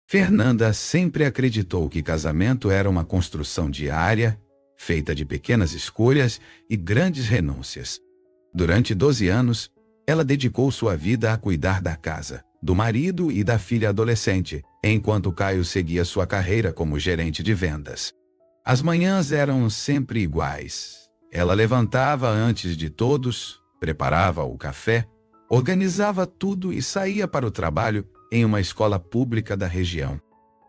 Fernanda sempre acreditou que casamento era uma construção diária, feita de pequenas escolhas e grandes renúncias. Durante 12 anos, ela dedicou sua vida a cuidar da casa, do marido e da filha adolescente, enquanto Caio seguia sua carreira como gerente de vendas. As manhãs eram sempre iguais. Ela levantava antes de todos, preparava o café, organizava tudo e saía para o trabalho em uma escola pública da região.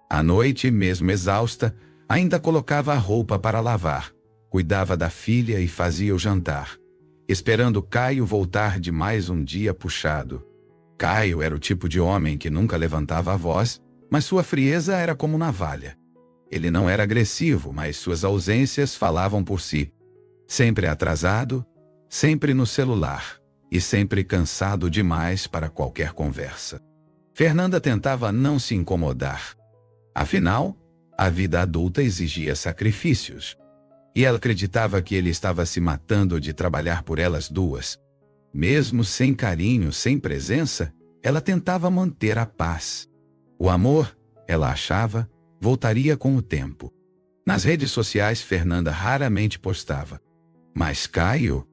À noite, mesmo exausta, ainda colocava a roupa para lavar, cuidava da filha e fazia o jantar, esperando Caio voltar de mais um dia puxado. Caio era o tipo de homem que nunca levantava a voz, mas sua frieza era como navalha. Ele não era agressivo, mas suas ausências falavam por si. Sempre atrasado, sempre no celular e sempre cansado demais para qualquer conversa. Fernanda tentava não se incomodar. Afinal, a vida adulta exigia sacrifícios. E ela acreditava que ele estava se matando de trabalhar por elas duas. Mesmo sem carinho, sem presença, ela tentava manter a paz. O amor, ela achava, voltaria com o tempo. Nas redes sociais, Fernanda raramente postava. Mas Caio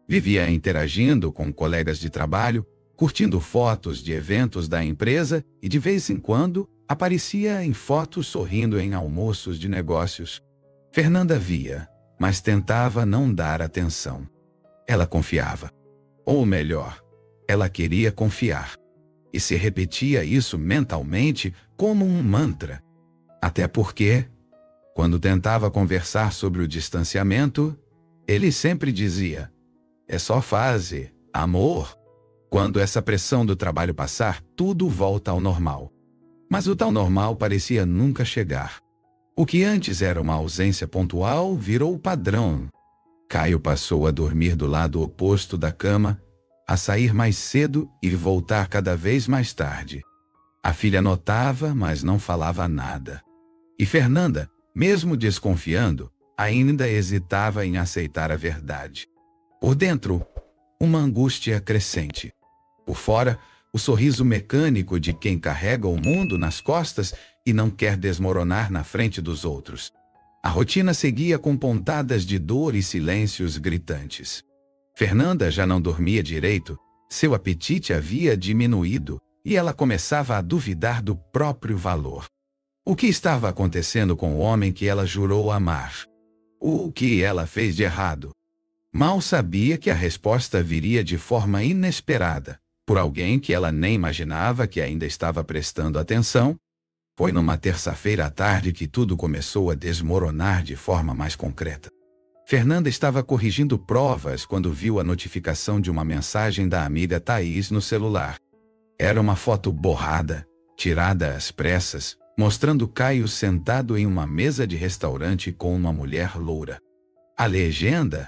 vivia interagindo com colegas de trabalho, curtindo fotos de eventos da empresa e, de vez em quando, aparecia em fotos sorrindo em almoços de negócios. Fernanda via, mas tentava não dar atenção. Ela confiava. Ou melhor, ela queria confiar. E se repetia isso mentalmente como um mantra. Até porque, quando tentava conversar sobre o distanciamento, ele sempre dizia: "É só fase, amor." Quando essa pressão do trabalho passar, tudo volta ao normal. Mas o tal normal parecia nunca chegar. O que antes era uma ausência pontual virou padrão. Caio passou a dormir do lado oposto da cama, a sair mais cedo e voltar cada vez mais tarde. A filha notava, mas não falava nada. E Fernanda, mesmo desconfiando, ainda hesitava em aceitar a verdade. Por dentro, uma angústia crescente. Por fora, o sorriso mecânico de quem carrega o mundo nas costas e não quer desmoronar na frente dos outros. A rotina seguia com pontadas de dor e silêncios gritantes. Fernanda já não dormia direito, seu apetite havia diminuído e ela começava a duvidar do próprio valor. O que estava acontecendo com o homem que ela jurou amar? O que ela fez de errado? Mal sabia que a resposta viria de forma inesperada, por alguém que ela nem imaginava que ainda estava prestando atenção. Foi numa terça-feira à tarde que tudo começou a desmoronar de forma mais concreta. Fernanda estava corrigindo provas quando viu a notificação de uma mensagem da amiga Thaís no celular. Era uma foto borrada, tirada às pressas, mostrando Caio sentado em uma mesa de restaurante com uma mulher loura. A legenda: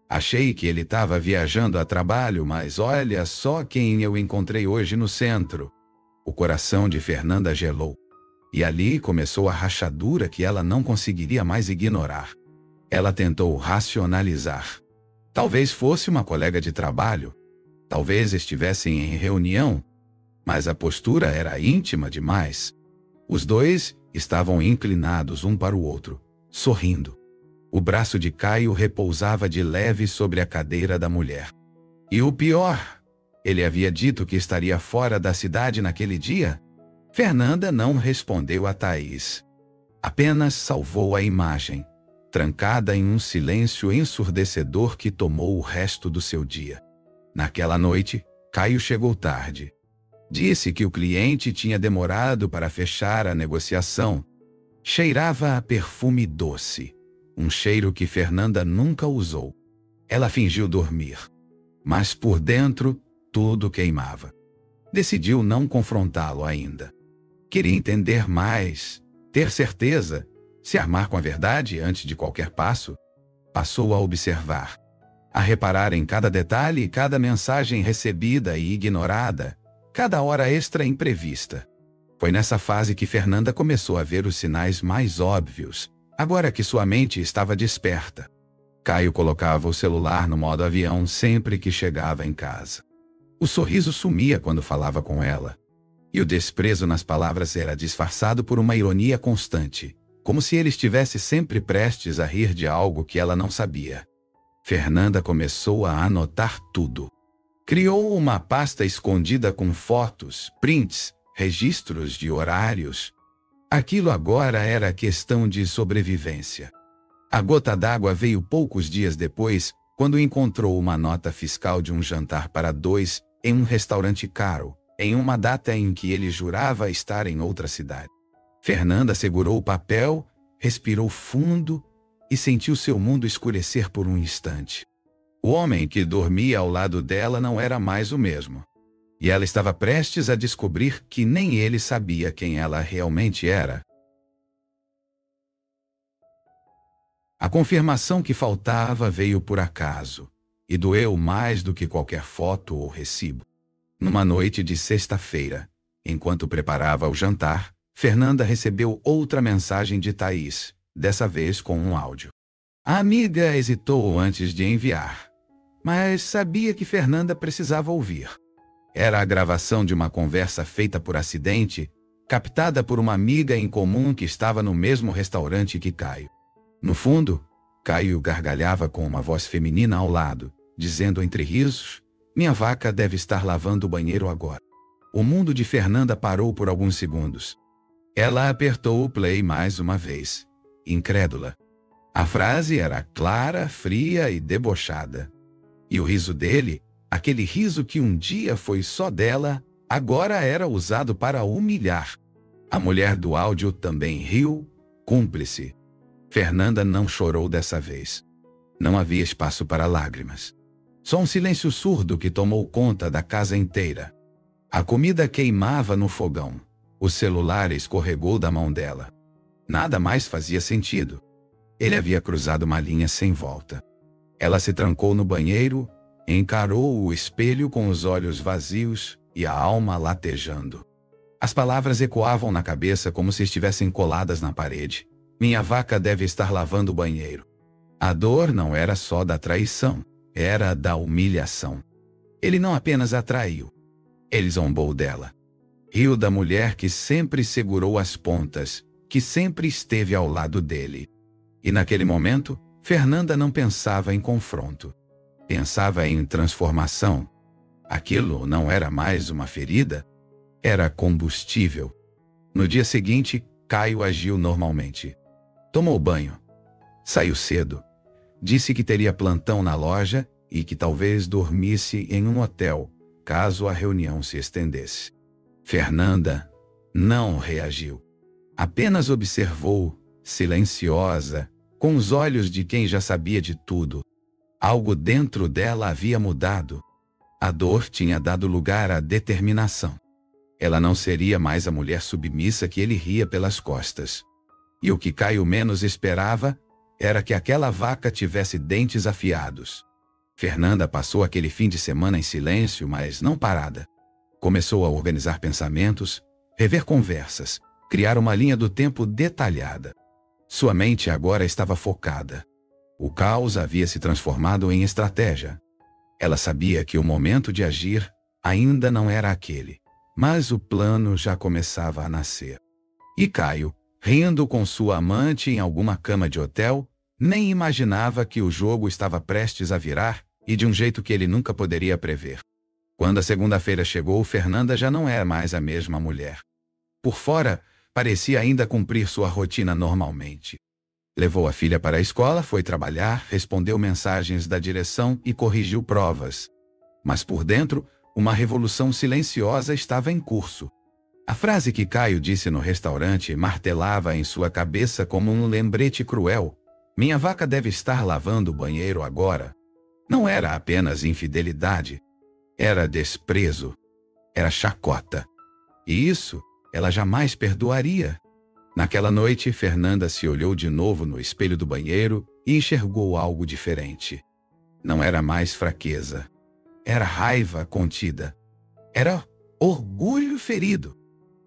"Achei que ele estava viajando a trabalho, mas olha só quem eu encontrei hoje no centro." O coração de Fernanda gelou. E ali começou a rachadura que ela não conseguiria mais ignorar. Ela tentou racionalizar. Talvez fosse uma colega de trabalho. Talvez estivessem em reunião. Mas a postura era íntima demais. Os dois estavam inclinados um para o outro, sorrindo. O braço de Caio repousava de leve sobre a cadeira da mulher. E o pior, ele havia dito que estaria fora da cidade naquele dia? Fernanda não respondeu a Thaís. Apenas salvou a imagem, trancada em um silêncio ensurdecedor que tomou o resto do seu dia. Naquela noite, Caio chegou tarde. Disse que o cliente tinha demorado para fechar a negociação. Cheirava a perfume doce, um cheiro que Fernanda nunca usou. Ela fingiu dormir, mas por dentro tudo queimava. Decidiu não confrontá-lo ainda. Queria entender mais, ter certeza, se armar com a verdade antes de qualquer passo. Passou a observar, a reparar em cada detalhe e cada mensagem recebida e ignorada, cada hora extra imprevista. Foi nessa fase que Fernanda começou a ver os sinais mais óbvios, agora que sua mente estava desperta. Caio colocava o celular no modo avião sempre que chegava em casa. O sorriso sumia quando falava com ela. E o desprezo nas palavras era disfarçado por uma ironia constante, como se ele estivesse sempre prestes a rir de algo que ela não sabia. Fernanda começou a anotar tudo. Criou uma pasta escondida com fotos, prints, registros de horários. Aquilo agora era questão de sobrevivência. A gota d'água veio poucos dias depois, quando encontrou uma nota fiscal de um jantar para 2 em um restaurante caro, em uma data em que ele jurava estar em outra cidade. Fernanda segurou o papel, respirou fundo e sentiu seu mundo escurecer por um instante. O homem que dormia ao lado dela não era mais o mesmo. E ela estava prestes a descobrir que nem ele sabia quem ela realmente era. A confirmação que faltava veio por acaso, e doeu mais do que qualquer foto ou recibo. Numa noite de sexta-feira, enquanto preparava o jantar, Fernanda recebeu outra mensagem de Thaís, dessa vez com um áudio. A amiga hesitou antes de enviar, mas sabia que Fernanda precisava ouvir. Era a gravação de uma conversa feita por acidente, captada por uma amiga em comum que estava no mesmo restaurante que Caio. No fundo, Caio gargalhava com uma voz feminina ao lado, dizendo entre risos: "Minha vaca deve estar lavando o banheiro agora." O mundo de Fernanda parou por alguns segundos. Ela apertou o play mais uma vez, incrédula. A frase era clara, fria e debochada. E o riso dele, aquele riso que um dia foi só dela, agora era usado para humilhar. A mulher do áudio também riu, cúmplice. Fernanda não chorou dessa vez. Não havia espaço para lágrimas. Só um silêncio surdo que tomou conta da casa inteira. A comida queimava no fogão. O celular escorregou da mão dela. Nada mais fazia sentido. Ele havia cruzado uma linha sem volta. Ela se trancou no banheiro, encarou o espelho com os olhos vazios e a alma latejando. As palavras ecoavam na cabeça como se estivessem coladas na parede. Minha vaca deve estar lavando o banheiro. A dor não era só da traição, era da humilhação. Ele não apenas a traiu, ele zombou dela. Riu da mulher que sempre segurou as pontas, que sempre esteve ao lado dele. E naquele momento, Fernanda não pensava em confronto. Pensava em transformação. Aquilo não era mais uma ferida, era combustível. No dia seguinte, Caio agiu normalmente. Tomou banho. Saiu cedo. Disse que teria plantão na loja e que talvez dormisse em um hotel, caso a reunião se estendesse. Fernanda não reagiu. Apenas observou, silenciosa, com os olhos de quem já sabia de tudo. Algo dentro dela havia mudado. A dor tinha dado lugar à determinação. Ela não seria mais a mulher submissa que ele ria pelas costas. E o que Caio menos esperava era que aquela vaca tivesse dentes afiados. Fernanda passou aquele fim de semana em silêncio, mas não parada. Começou a organizar pensamentos, rever conversas, criar uma linha do tempo detalhada. Sua mente agora estava focada. O caos havia se transformado em estratégia. Ela sabia que o momento de agir ainda não era aquele, mas o plano já começava a nascer. E Caio, rindo com sua amante em alguma cama de hotel, nem imaginava que o jogo estava prestes a virar e de um jeito que ele nunca poderia prever. Quando a segunda-feira chegou, Fernanda já não era mais a mesma mulher. Por fora, parecia ainda cumprir sua rotina normalmente. Levou a filha para a escola, foi trabalhar, respondeu mensagens da direção e corrigiu provas. Mas por dentro, uma revolução silenciosa estava em curso. A frase que Caio disse no restaurante martelava em sua cabeça como um lembrete cruel. Minha vaca deve estar lavando o banheiro agora. Não era apenas infidelidade. Era desprezo. Era chacota. E isso ela jamais perdoaria. Naquela noite, Fernanda se olhou de novo no espelho do banheiro e enxergou algo diferente. Não era mais fraqueza. Era raiva contida. Era orgulho ferido.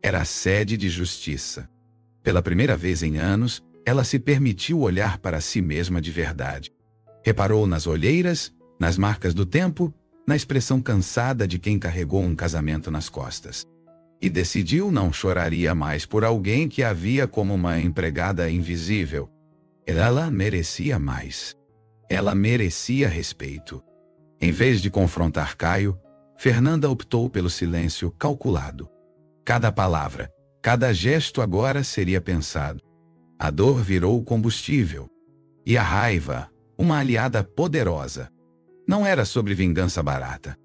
Era sede de justiça. Pela primeira vez em anos, ela se permitiu olhar para si mesma de verdade. Reparou nas olheiras, nas marcas do tempo, na expressão cansada de quem carregou um casamento nas costas. e decidiu não choraria mais por alguém que a via como uma empregada invisível. Ela merecia mais. Ela merecia respeito. Em vez de confrontar Caio, Fernanda optou pelo silêncio calculado. Cada palavra, cada gesto agora seria pensado. A dor virou combustível. E a raiva, uma aliada poderosa. Não era sobre vingança barata.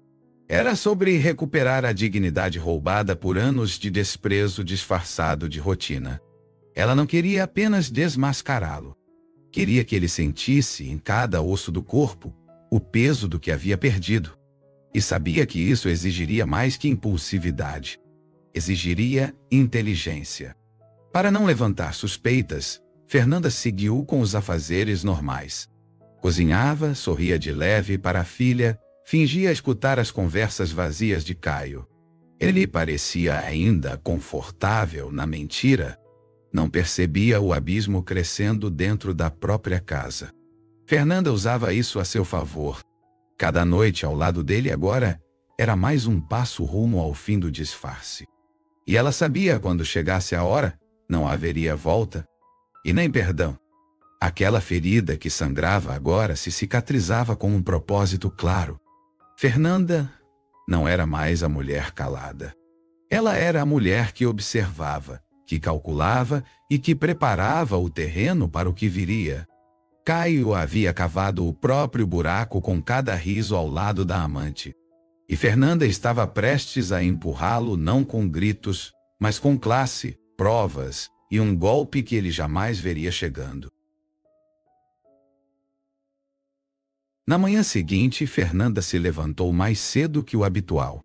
Era sobre recuperar a dignidade roubada por anos de desprezo disfarçado de rotina. Ela não queria apenas desmascará-lo. Queria que ele sentisse em cada osso do corpo o peso do que havia perdido. E sabia que isso exigiria mais que impulsividade. Exigiria inteligência. Para não levantar suspeitas, Fernanda seguiu com os afazeres normais. Cozinhava, sorria de leve para a filha, fingia escutar as conversas vazias de Caio. Ele parecia ainda confortável na mentira. Não percebia o abismo crescendo dentro da própria casa. Fernanda usava isso a seu favor. Cada noite ao lado dele agora era mais um passo rumo ao fim do disfarce. E ela sabia quando chegasse a hora, não haveria volta e nem perdão. Aquela ferida que sangrava agora se cicatrizava com um propósito claro. Fernanda não era mais a mulher calada. Ela era a mulher que observava, que calculava e que preparava o terreno para o que viria. Caio havia cavado o próprio buraco com cada riso ao lado da amante. E Fernanda estava prestes a empurrá-lo não com gritos, mas com classe, provas e um golpe que ele jamais veria chegando. Na manhã seguinte, Fernanda se levantou mais cedo que o habitual.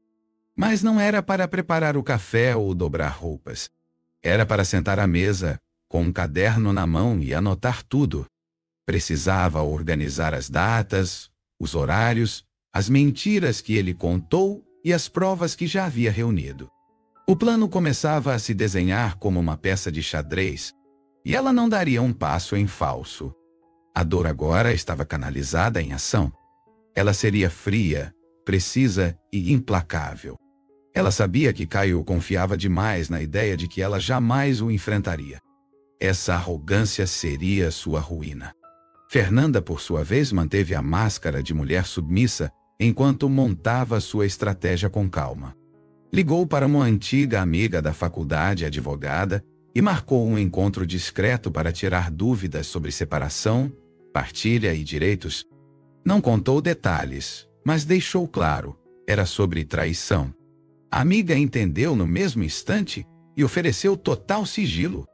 Mas não era para preparar o café ou dobrar roupas. Era para sentar à mesa, com um caderno na mão e anotar tudo. Precisava organizar as datas, os horários, as mentiras que ele contou e as provas que já havia reunido. O plano começava a se desenhar como uma peça de xadrez, e ela não daria um passo em falso. A dor agora estava canalizada em ação. Ela seria fria, precisa e implacável. Ela sabia que Caio confiava demais na ideia de que ela jamais o enfrentaria. Essa arrogância seria sua ruína. Fernanda, por sua vez, manteve a máscara de mulher submissa enquanto montava sua estratégia com calma. Ligou para uma antiga amiga da faculdade, advogada, e marcou um encontro discreto para tirar dúvidas sobre separação, partilha e direitos. Não contou detalhes, mas deixou claro, era sobre traição. A amiga entendeu no mesmo instante e ofereceu total sigilo.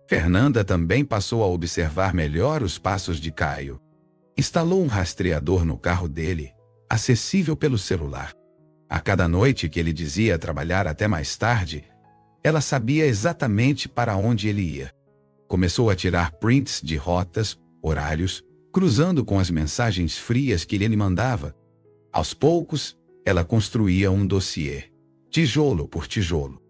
Fernanda também passou a observar melhor os passos de Caio. Instalou um rastreador no carro dele, acessível pelo celular. A cada noite que ele dizia trabalhar até mais tarde, ela sabia exatamente para onde ele ia. Começou a tirar prints de rotas, horários, cruzando com as mensagens frias que ele lhe mandava. Aos poucos, ela construía um dossiê, tijolo por tijolo.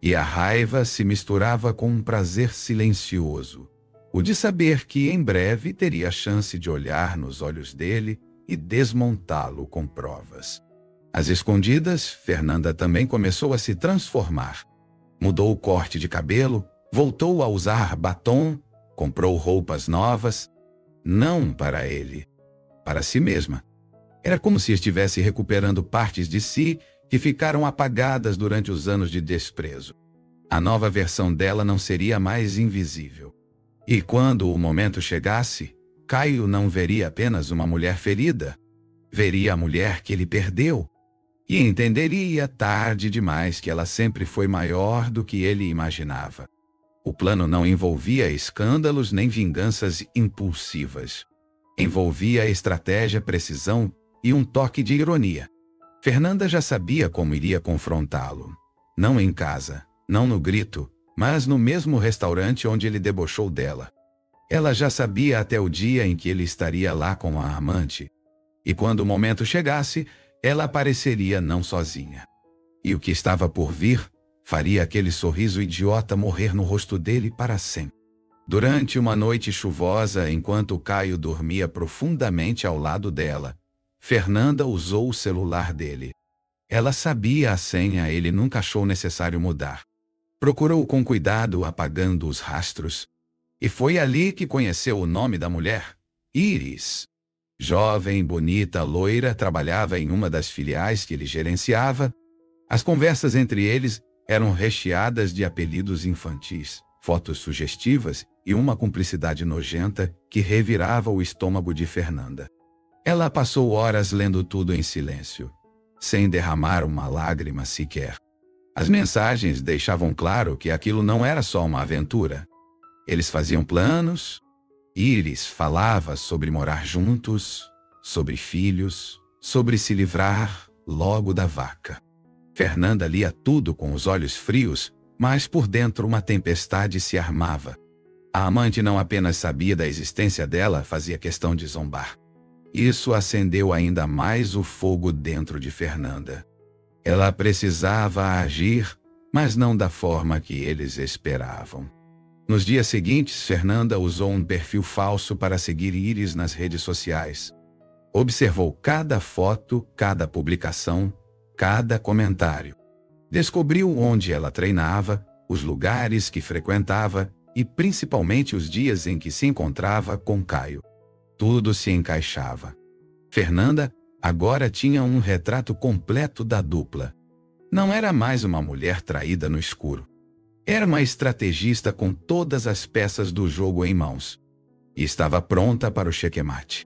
E a raiva se misturava com um prazer silencioso, o de saber que em breve teria a chance de olhar nos olhos dele e desmontá-lo com provas. Às escondidas, Fernanda também começou a se transformar. Mudou o corte de cabelo, voltou a usar batom, comprou roupas novas. Não para ele, para si mesma. Era como se estivesse recuperando partes de si que ficaram apagadas durante os anos de desprezo. A nova versão dela não seria mais invisível. E quando o momento chegasse, Caio não veria apenas uma mulher ferida, veria a mulher que ele perdeu. E entenderia tarde demais que ela sempre foi maior do que ele imaginava. O plano não envolvia escândalos nem vinganças impulsivas. Envolvia estratégia, precisão e um toque de ironia. Fernanda já sabia como iria confrontá-lo. Não em casa, não no grito, mas no mesmo restaurante onde ele debochou dela. Ela já sabia até o dia em que ele estaria lá com a amante. E quando o momento chegasse, ela apareceria não sozinha. E o que estava por vir faria aquele sorriso idiota morrer no rosto dele para sempre. Durante uma noite chuvosa, enquanto Caio dormia profundamente ao lado dela, Fernanda usou o celular dele. Ela sabia a senha, ele nunca achou necessário mudar. Procurou com cuidado, apagando os rastros. E foi ali que conheceu o nome da mulher, Iris. Jovem, bonita, loira, trabalhava em uma das filiais que ele gerenciava. As conversas entre eles eram recheadas de apelidos infantis, fotos sugestivas e uma cumplicidade nojenta que revirava o estômago de Fernanda. Ela passou horas lendo tudo em silêncio, sem derramar uma lágrima sequer. As mensagens deixavam claro que aquilo não era só uma aventura. Eles faziam planos. Iris falava sobre morar juntos, sobre filhos, sobre se livrar logo da vaca. Fernanda lia tudo com os olhos frios, mas por dentro uma tempestade se armava. A amante não apenas sabia da existência dela, fazia questão de zombar. Isso acendeu ainda mais o fogo dentro de Fernanda. Ela precisava agir, mas não da forma que eles esperavam. Nos dias seguintes, Fernanda usou um perfil falso para seguir Iris nas redes sociais. Observou cada foto, cada publicação, cada comentário. Descobriu onde ela treinava, os lugares que frequentava e principalmente os dias em que se encontrava com Caio. Tudo se encaixava. Fernanda agora tinha um retrato completo da dupla. Não era mais uma mulher traída no escuro. Era uma estrategista com todas as peças do jogo em mãos. E estava pronta para o xeque-mate.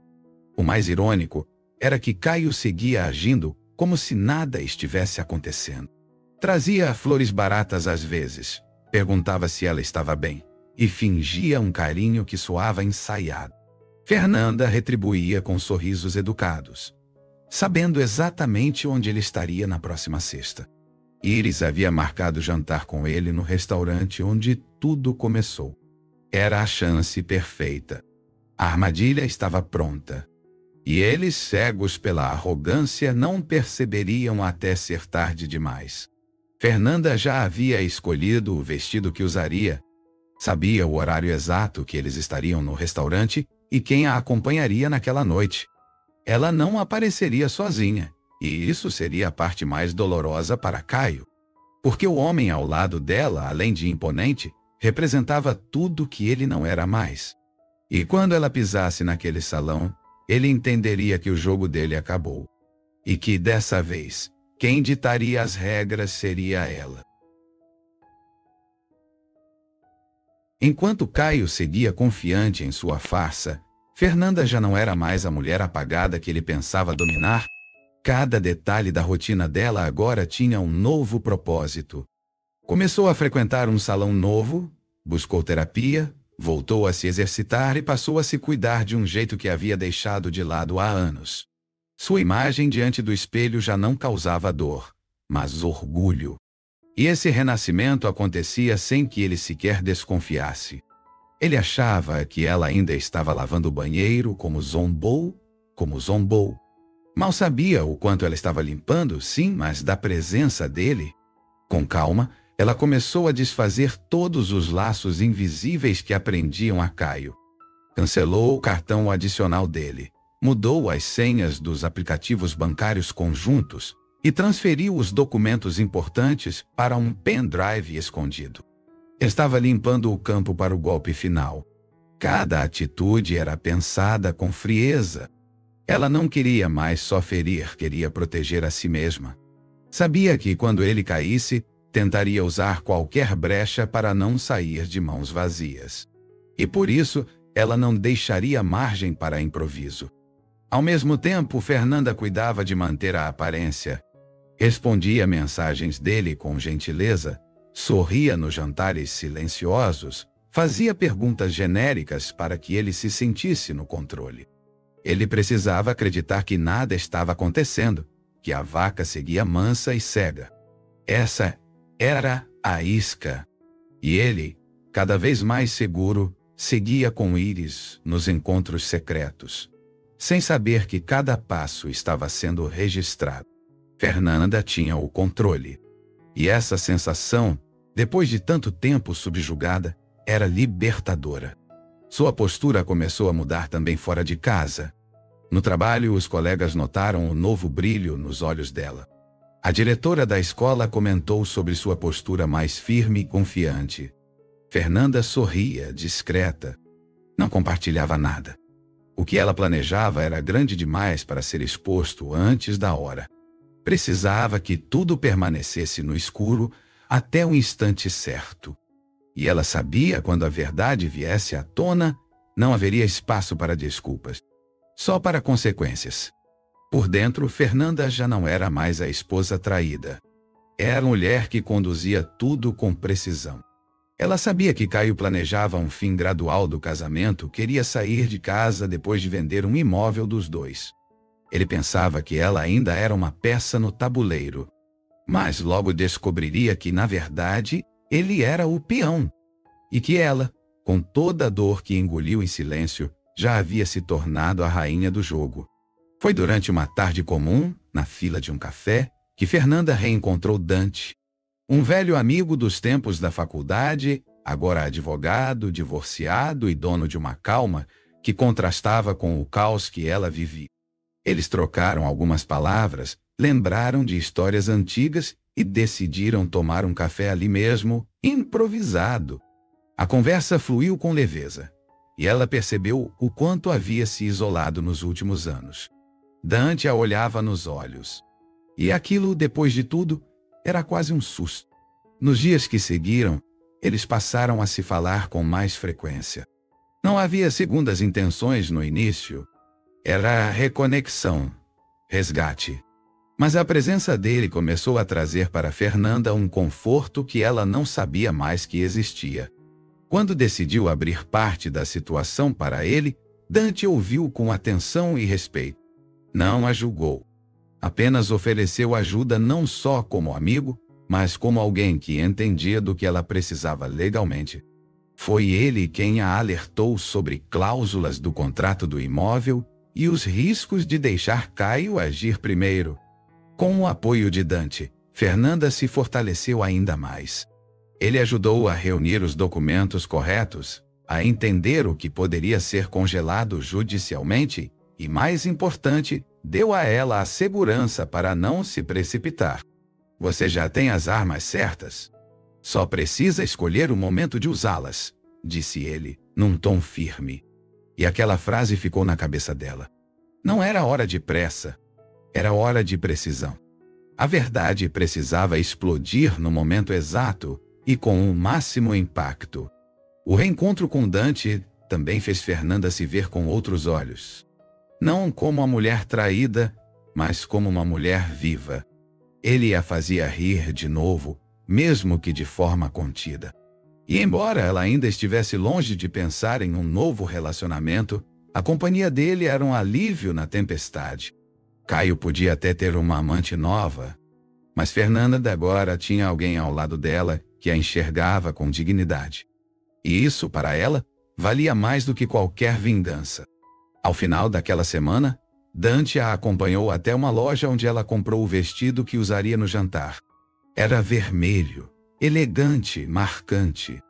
O mais irônico era que Caio seguia agindo como se nada estivesse acontecendo. Trazia flores baratas às vezes, perguntava se ela estava bem, e fingia um carinho que soava ensaiado. Fernanda retribuía com sorrisos educados, sabendo exatamente onde ele estaria na próxima sexta. Iris havia marcado jantar com ele no restaurante onde tudo começou. Era a chance perfeita. A armadilha estava pronta. E eles, cegos pela arrogância, não perceberiam até ser tarde demais. Fernanda já havia escolhido o vestido que usaria. Sabia o horário exato que eles estariam no restaurante e quem a acompanharia naquela noite. Ela não apareceria sozinha. E isso seria a parte mais dolorosa para Caio. Porque o homem ao lado dela, além de imponente, representava tudo que ele não era mais. E quando ela pisasse naquele salão, ele entenderia que o jogo dele acabou. E que, dessa vez, quem ditaria as regras seria ela. Enquanto Caio seguia confiante em sua farsa, Fernanda já não era mais a mulher apagada que ele pensava dominar. Cada detalhe da rotina dela agora tinha um novo propósito. Começou a frequentar um salão novo, buscou terapia, voltou a se exercitar e passou a se cuidar de um jeito que havia deixado de lado há anos. Sua imagem diante do espelho já não causava dor, mas orgulho. E esse renascimento acontecia sem que ele sequer desconfiasse. Ele achava que ela ainda estava lavando o banheiro como zombou. Mal sabia o quanto ela estava limpando, sim, mas da presença dele. Com calma, ela começou a desfazer todos os laços invisíveis que aprendiam a Caio. Cancelou o cartão adicional dele, mudou as senhas dos aplicativos bancários conjuntos e transferiu os documentos importantes para um pendrive escondido. Estava limpando o campo para o golpe final. Cada atitude era pensada com frieza. Ela não queria mais só ferir, queria proteger a si mesma. Sabia que quando ele caísse, tentaria usar qualquer brecha para não sair de mãos vazias. E por isso, ela não deixaria margem para improviso. Ao mesmo tempo, Fernanda cuidava de manter a aparência. Respondia mensagens dele com gentileza, sorria nos jantares silenciosos, fazia perguntas genéricas para que ele se sentisse no controle. Ele precisava acreditar que nada estava acontecendo, que a vaca seguia mansa e cega. Essa era a isca. E ele, cada vez mais seguro, seguia com Iris nos encontros secretos, sem saber que cada passo estava sendo registrado. Fernanda tinha o controle. E essa sensação, depois de tanto tempo subjugada, era libertadora. Sua postura começou a mudar também fora de casa. No trabalho, os colegas notaram o novo brilho nos olhos dela. A diretora da escola comentou sobre sua postura mais firme e confiante. Fernanda sorria, discreta. Não compartilhava nada. O que ela planejava era grande demais para ser exposto antes da hora. Precisava que tudo permanecesse no escuro até o instante certo. E ela sabia, quando a verdade viesse à tona, não haveria espaço para desculpas, só para consequências. Por dentro, Fernanda já não era mais a esposa traída. Era a mulher que conduzia tudo com precisão. Ela sabia que Caio planejava um fim gradual do casamento, queria sair de casa depois de vender um imóvel dos dois. Ele pensava que ela ainda era uma peça no tabuleiro, mas logo descobriria que, na verdade, ele era o peão, e que ela, com toda a dor que engoliu em silêncio, já havia se tornado a rainha do jogo. Foi durante uma tarde comum, na fila de um café, que Fernanda reencontrou Dante, um velho amigo dos tempos da faculdade, agora advogado, divorciado e dono de uma calma que contrastava com o caos que ela vivia. Eles trocaram algumas palavras, lembraram de histórias antigas e decidiram tomar um café ali mesmo, improvisado. A conversa fluiu com leveza, e ela percebeu o quanto havia se isolado nos últimos anos. Dante a olhava nos olhos. E aquilo, depois de tudo, era quase um susto. Nos dias que seguiram, eles passaram a se falar com mais frequência. Não havia segundas intenções no início. Era reconexão, resgate. Mas a presença dele começou a trazer para Fernanda um conforto que ela não sabia mais que existia. Quando decidiu abrir parte da situação para ele, Dante ouviu com atenção e respeito. Não a julgou. Apenas ofereceu ajuda não só como amigo, mas como alguém que entendia do que ela precisava legalmente. Foi ele quem a alertou sobre cláusulas do contrato do imóvel e os riscos de deixar Caio agir primeiro. Com o apoio de Dante, Fernanda se fortaleceu ainda mais. Ele ajudou a reunir os documentos corretos, a entender o que poderia ser congelado judicialmente e, mais importante, deu a ela a segurança para não se precipitar. Você já tem as armas certas. Só precisa escolher o momento de usá-las, disse ele, num tom firme. E aquela frase ficou na cabeça dela. Não era hora de pressa, era hora de precisão. A verdade precisava explodir no momento exato e com o máximo impacto. O reencontro com Dante também fez Fernanda se ver com outros olhos. Não como uma mulher traída, mas como uma mulher viva. Ele a fazia rir de novo, mesmo que de forma contida. E embora ela ainda estivesse longe de pensar em um novo relacionamento, a companhia dele era um alívio na tempestade. Caio podia até ter uma amante nova, mas Fernanda agora tinha alguém ao lado dela que a enxergava com dignidade. E isso, para ela, valia mais do que qualquer vingança. Ao final daquela semana, Dante a acompanhou até uma loja onde ela comprou o vestido que usaria no jantar. Era vermelho, elegante, marcante.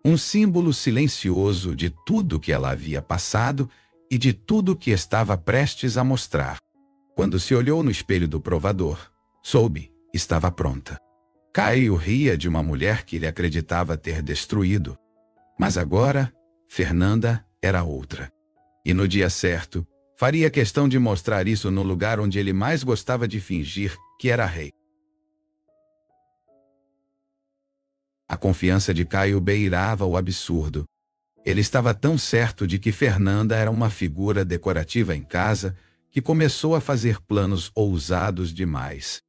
Um símbolo silencioso de tudo que ela havia passado e de tudo que estava prestes a mostrar. Quando se olhou no espelho do provador, soube, estava pronta. Caio ria de uma mulher que ele acreditava ter destruído. Mas agora, Fernanda era outra. E no dia certo, faria questão de mostrar isso no lugar onde ele mais gostava de fingir que era rei. A confiança de Caio beirava o absurdo. Ele estava tão certo de que Fernanda era uma figura decorativa em casa que começou a fazer planos ousados demais.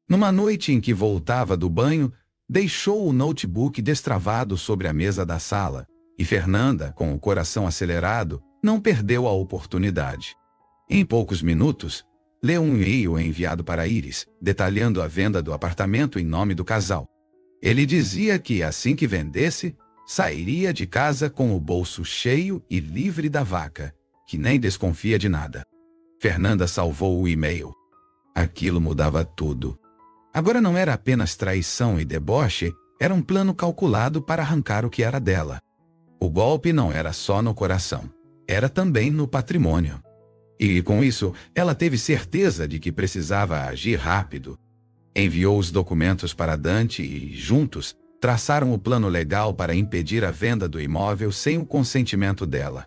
Numa noite em que voltava do banho, deixou o notebook destravado sobre a mesa da sala, e Fernanda, com o coração acelerado, não perdeu a oportunidade. Em poucos minutos, leu um e-mail enviado para Iris, detalhando a venda do apartamento em nome do casal. Ele dizia que, assim que vendesse, sairia de casa com o bolso cheio e livre da vaca, que nem desconfia de nada. Fernanda salvou o e-mail. Aquilo mudava tudo. Agora não era apenas traição e deboche, era um plano calculado para arrancar o que era dela. O golpe não era só no coração, era também no patrimônio. E, com isso, ela teve certeza de que precisava agir rápido. Enviou os documentos para Dante e, juntos, traçaram o plano legal para impedir a venda do imóvel sem o consentimento dela.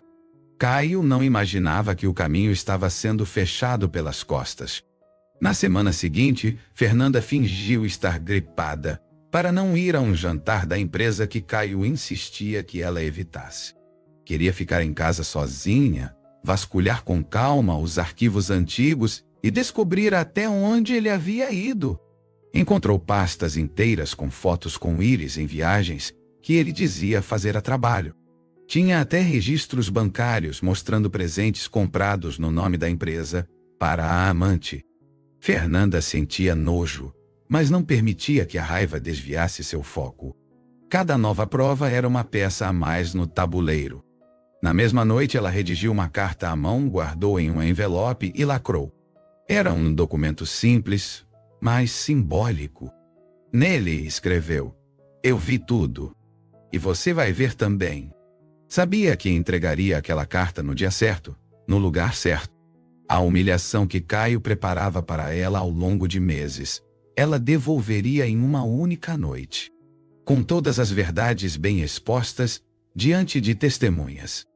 Caio não imaginava que o caminho estava sendo fechado pelas costas. Na semana seguinte, Fernanda fingiu estar gripada para não ir a um jantar da empresa que Caio insistia que ela evitasse. Queria ficar em casa sozinha, vasculhar com calma os arquivos antigos e descobrir até onde ele havia ido. Encontrou pastas inteiras com fotos com Iris em viagens que ele dizia fazer a trabalho. Tinha até registros bancários mostrando presentes comprados no nome da empresa para a amante. Fernanda sentia nojo, mas não permitia que a raiva desviasse seu foco. Cada nova prova era uma peça a mais no tabuleiro. Na mesma noite, ela redigiu uma carta à mão, guardou em um envelope e lacrou. Era um documento simples, mas simbólico. Nele escreveu: "Eu vi tudo. E você vai ver também." Sabia que entregaria aquela carta no dia certo, no lugar certo. A humilhação que Caio preparava para ela ao longo de meses, ela devolveria em uma única noite. Com todas as verdades bem expostas, diante de testemunhas.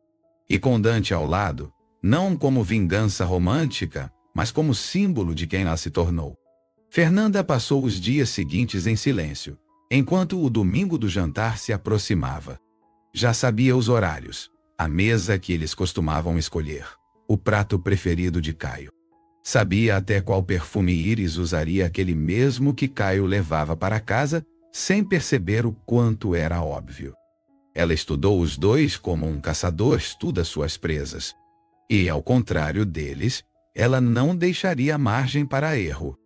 E com Dante ao lado, não como vingança romântica, mas como símbolo de quem ela se tornou. Fernanda passou os dias seguintes em silêncio, enquanto o domingo do jantar se aproximava. Já sabia os horários, a mesa que eles costumavam escolher, o prato preferido de Caio. Sabia até qual perfume Iris usaria, aquele mesmo que Caio levava para casa, sem perceber o quanto era óbvio. Ela estudou os dois como um caçador estuda suas presas. E, ao contrário deles, ela não deixaria margem para erro.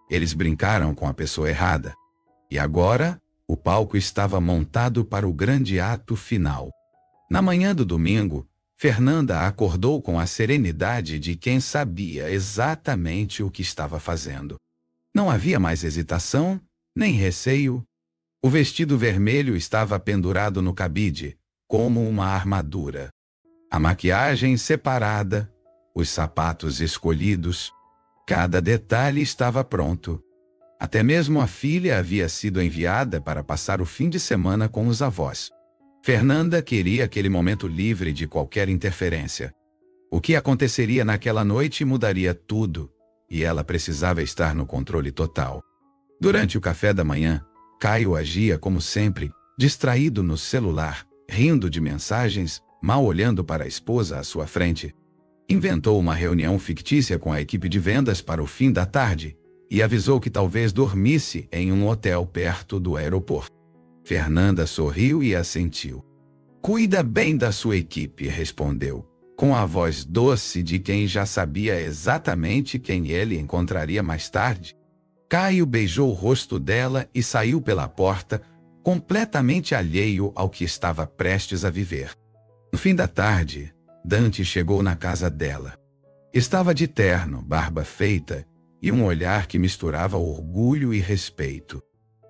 Eles brincaram com a pessoa errada. E agora, o palco estava montado para o grande ato final. Na manhã do domingo, Fernanda acordou com a serenidade de quem sabia exatamente o que estava fazendo. Não havia mais hesitação, nem receio. O vestido vermelho estava pendurado no cabide, como uma armadura. A maquiagem separada, os sapatos escolhidos. Cada detalhe estava pronto. Até mesmo a filha havia sido enviada para passar o fim de semana com os avós. Fernanda queria aquele momento livre de qualquer interferência. O que aconteceria naquela noite mudaria tudo, e ela precisava estar no controle total. Durante o café da manhã, Caio agia como sempre, distraído no celular, rindo de mensagens, mal olhando para a esposa à sua frente. Inventou uma reunião fictícia com a equipe de vendas para o fim da tarde e avisou que talvez dormisse em um hotel perto do aeroporto. Fernanda sorriu e assentiu. "Cuida bem da sua equipe", respondeu, com a voz doce de quem já sabia exatamente quem ele encontraria mais tarde. Caio beijou o rosto dela e saiu pela porta, completamente alheio ao que estava prestes a viver. No fim da tarde, Dante chegou na casa dela. Estava de terno, barba feita e um olhar que misturava orgulho e respeito.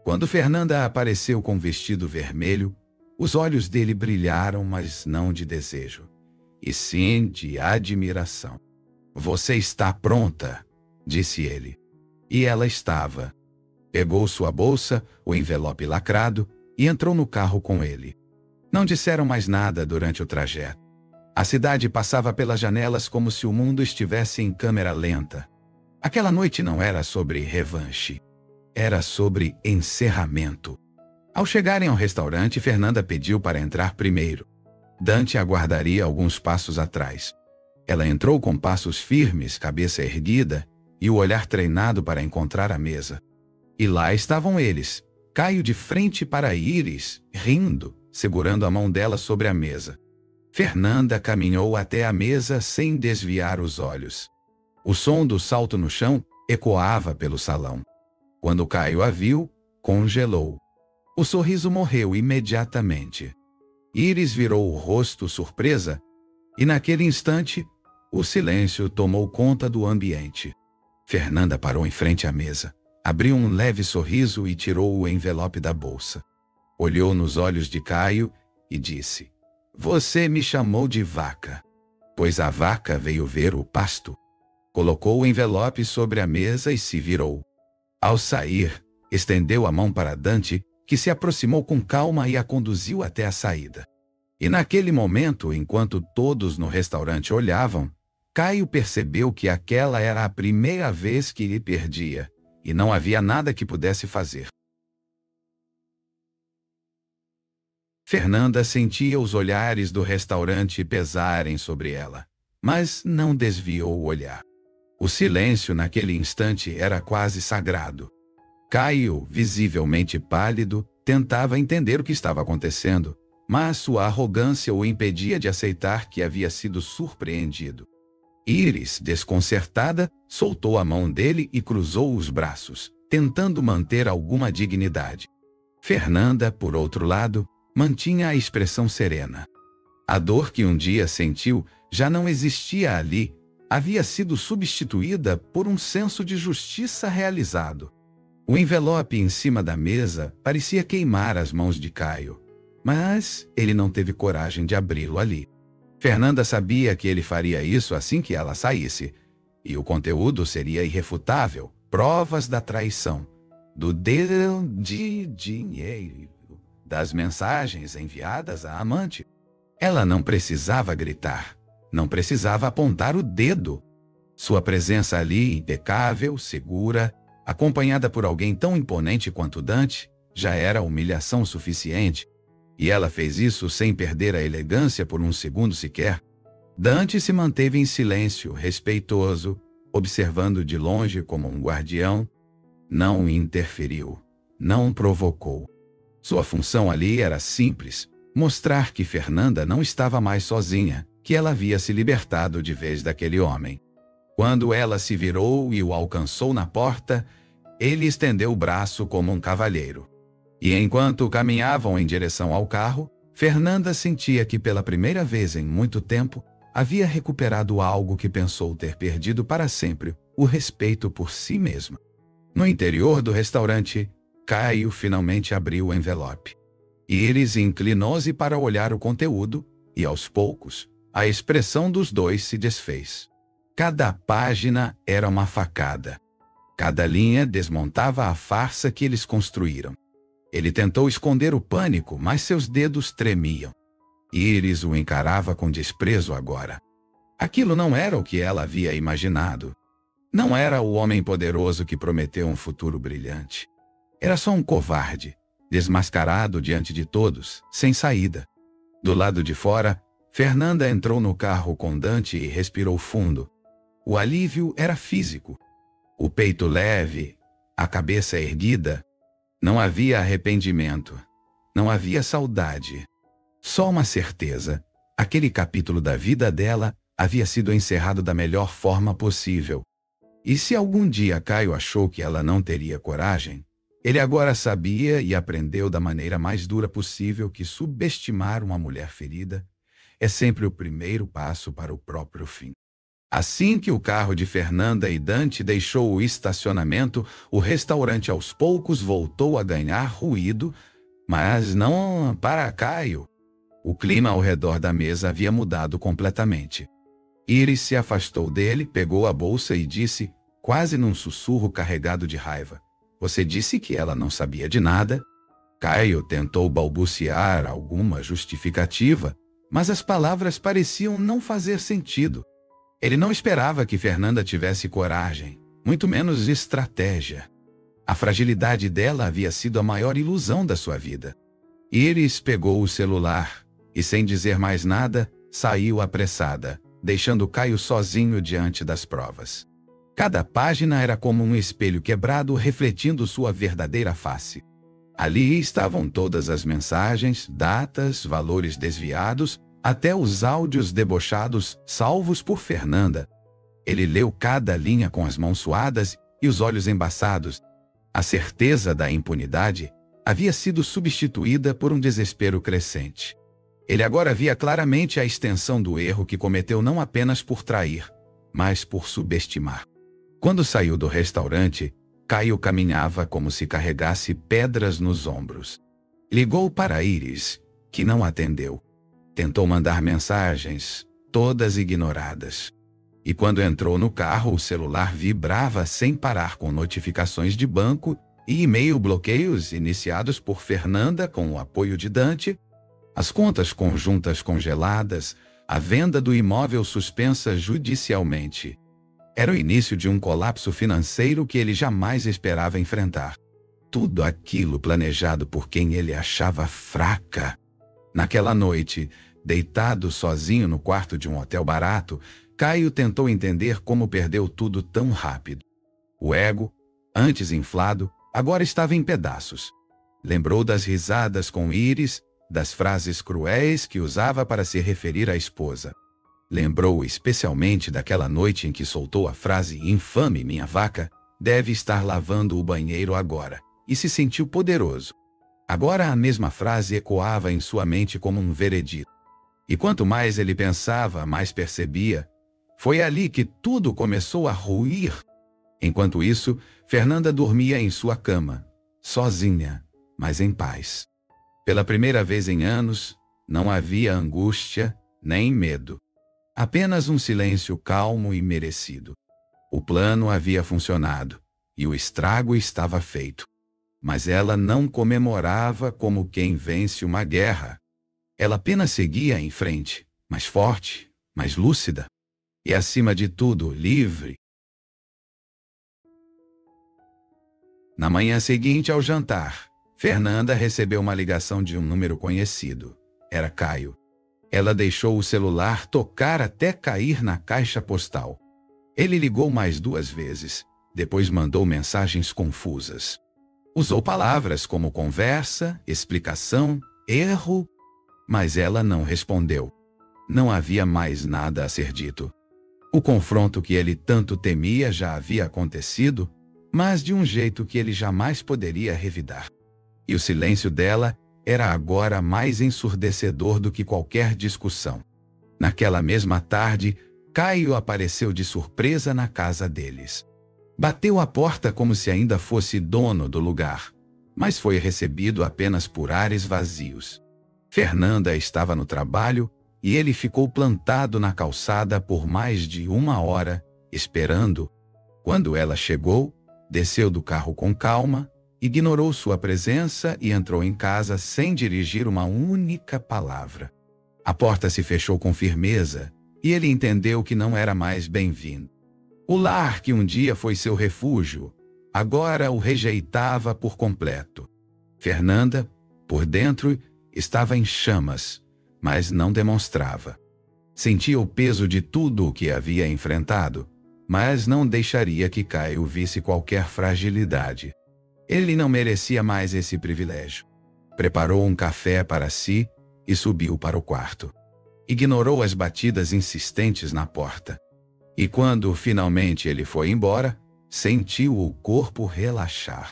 Quando Fernanda apareceu com o vestido vermelho, os olhos dele brilharam, mas não de desejo, e sim de admiração. "Você está pronta", disse ele. E ela estava. Pegou sua bolsa, o envelope lacrado, e entrou no carro com ele. Não disseram mais nada durante o trajeto. A cidade passava pelas janelas como se o mundo estivesse em câmera lenta. Aquela noite não era sobre revanche. Era sobre encerramento. Ao chegarem ao restaurante, Fernanda pediu para entrar primeiro. Dante aguardaria alguns passos atrás. Ela entrou com passos firmes, cabeça erguida e o olhar treinado para encontrar a mesa. E lá estavam eles, Caio de frente para Iris, rindo, segurando a mão dela sobre a mesa. Fernanda caminhou até a mesa sem desviar os olhos. O som do salto no chão ecoava pelo salão. Quando Caio a viu, congelou. O sorriso morreu imediatamente. Iris virou o rosto surpresa, e naquele instante, o silêncio tomou conta do ambiente. Fernanda parou em frente à mesa, abriu um leve sorriso e tirou o envelope da bolsa. Olhou nos olhos de Caio e disse: "Você me chamou de vaca, pois a vaca veio ver o pasto." Colocou o envelope sobre a mesa e se virou. Ao sair, estendeu a mão para Dante, que se aproximou com calma e a conduziu até a saída. E naquele momento, enquanto todos no restaurante olhavam, Caio percebeu que aquela era a primeira vez que lhe perdia, e não havia nada que pudesse fazer. Fernanda sentia os olhares do restaurante pesarem sobre ela, mas não desviou o olhar. O silêncio naquele instante era quase sagrado. Caio, visivelmente pálido, tentava entender o que estava acontecendo, mas sua arrogância o impedia de aceitar que havia sido surpreendido. Íris, desconcertada, soltou a mão dele e cruzou os braços, tentando manter alguma dignidade. Fernanda, por outro lado, mantinha a expressão serena. A dor que um dia sentiu já não existia ali, havia sido substituída por um senso de justiça realizado. O envelope em cima da mesa parecia queimar as mãos de Caio, mas ele não teve coragem de abri-lo ali. Fernanda sabia que ele faria isso assim que ela saísse, e o conteúdo seria irrefutável, provas da traição, do dinheiro, das mensagens enviadas à amante. Ela não precisava gritar, não precisava apontar o dedo. Sua presença ali, impecável, segura, acompanhada por alguém tão imponente quanto Dante, já era humilhação suficiente. E ela fez isso sem perder a elegância por um segundo sequer. Dante se manteve em silêncio, respeitoso, observando de longe como um guardião. Não interferiu, não provocou. Sua função ali era simples, mostrar que Fernanda não estava mais sozinha, que ela havia se libertado de vez daquele homem. Quando ela se virou e o alcançou na porta, ele estendeu o braço como um cavalheiro. E enquanto caminhavam em direção ao carro, Fernanda sentia que pela primeira vez em muito tempo havia recuperado algo que pensou ter perdido para sempre, o respeito por si mesma. No interior do restaurante, Caio finalmente abriu o envelope. Íris inclinou-se para olhar o conteúdo e, aos poucos, a expressão dos dois se desfez. Cada página era uma facada. Cada linha desmontava a farsa que eles construíram. Ele tentou esconder o pânico, mas seus dedos tremiam. Íris o encarava com desprezo agora. Aquilo não era o que ela havia imaginado. Não era o homem poderoso que prometeu um futuro brilhante. Era só um covarde, desmascarado diante de todos, sem saída. Do lado de fora, Fernanda entrou no carro com Dante e respirou fundo. O alívio era físico. O peito leve, a cabeça erguida. Não havia arrependimento, não havia saudade. Só uma certeza: aquele capítulo da vida dela havia sido encerrado da melhor forma possível. E se algum dia Caio achou que ela não teria coragem, ele agora sabia e aprendeu da maneira mais dura possível que subestimar uma mulher ferida é sempre o primeiro passo para o próprio fim. Assim que o carro de Fernanda e Dante deixou o estacionamento, o restaurante aos poucos voltou a ganhar ruído, mas não para Caio. O clima ao redor da mesa havia mudado completamente. Íris se afastou dele, pegou a bolsa e disse, quase num sussurro carregado de raiva: "Você disse que ela não sabia de nada?" Caio tentou balbuciar alguma justificativa, mas as palavras pareciam não fazer sentido. Ele não esperava que Fernanda tivesse coragem, muito menos estratégia. A fragilidade dela havia sido a maior ilusão da sua vida. Íris pegou o celular e, sem dizer mais nada, saiu apressada, deixando Caio sozinho diante das provas. Cada página era como um espelho quebrado refletindo sua verdadeira face. Ali estavam todas as mensagens, datas, valores desviados, até os áudios debochados salvos por Fernanda. Ele leu cada linha com as mãos suadas e os olhos embaçados. A certeza da impunidade havia sido substituída por um desespero crescente. Ele agora via claramente a extensão do erro que cometeu não apenas por trair, mas por subestimar. Quando saiu do restaurante, Caio caminhava como se carregasse pedras nos ombros. Ligou para Íris, que não atendeu. Tentou mandar mensagens, todas ignoradas. E quando entrou no carro, o celular vibrava sem parar com notificações de banco e e-mail bloqueios iniciados por Fernanda com o apoio de Dante, as contas conjuntas congeladas, a venda do imóvel suspensa judicialmente. Era o início de um colapso financeiro que ele jamais esperava enfrentar. Tudo aquilo planejado por quem ele achava fraca. Naquela noite, deitado sozinho no quarto de um hotel barato, Caio tentou entender como perdeu tudo tão rápido. O ego, antes inflado, agora estava em pedaços. Lembrou das risadas com Iris, das frases cruéis que usava para se referir à esposa. Lembrou especialmente daquela noite em que soltou a frase infame minha vaca deve estar lavando o banheiro agora, e se sentiu poderoso. Agora a mesma frase ecoava em sua mente como um veredito. E quanto mais ele pensava, mais percebia. Foi ali que tudo começou a ruir. Enquanto isso, Fernanda dormia em sua cama, sozinha, mas em paz. Pela primeira vez em anos, não havia angústia nem medo. Apenas um silêncio calmo e merecido. O plano havia funcionado, e o estrago estava feito. Mas ela não comemorava como quem vence uma guerra. Ela apenas seguia em frente, mais forte, mais lúcida. E acima de tudo, livre. Na manhã seguinte ao jantar, Fernanda recebeu uma ligação de um número conhecido. Era Caio. Ela deixou o celular tocar até cair na caixa postal. Ele ligou mais 2 vezes, depois mandou mensagens confusas. Usou palavras como conversa, explicação, erro, mas ela não respondeu. Não havia mais nada a ser dito. O confronto que ele tanto temia já havia acontecido, mas de um jeito que ele jamais poderia revidar. E o silêncio dela era agora mais ensurdecedor do que qualquer discussão. Naquela mesma tarde, Caio apareceu de surpresa na casa deles. Bateu à porta como se ainda fosse dono do lugar, mas foi recebido apenas por ares vazios. Fernanda estava no trabalho e ele ficou plantado na calçada por mais de 1 hora, esperando. Quando ela chegou, desceu do carro com calma, ignorou sua presença e entrou em casa sem dirigir uma única palavra. A porta se fechou com firmeza e ele entendeu que não era mais bem-vindo. O lar que um dia foi seu refúgio, agora o rejeitava por completo. Fernanda, por dentro, estava em chamas, mas não demonstrava. Sentia o peso de tudo o que havia enfrentado, mas não deixaria que Caio visse qualquer fragilidade. Ele não merecia mais esse privilégio. Preparou um café para si e subiu para o quarto. Ignorou as batidas insistentes na porta. E quando finalmente ele foi embora, sentiu o corpo relaxar.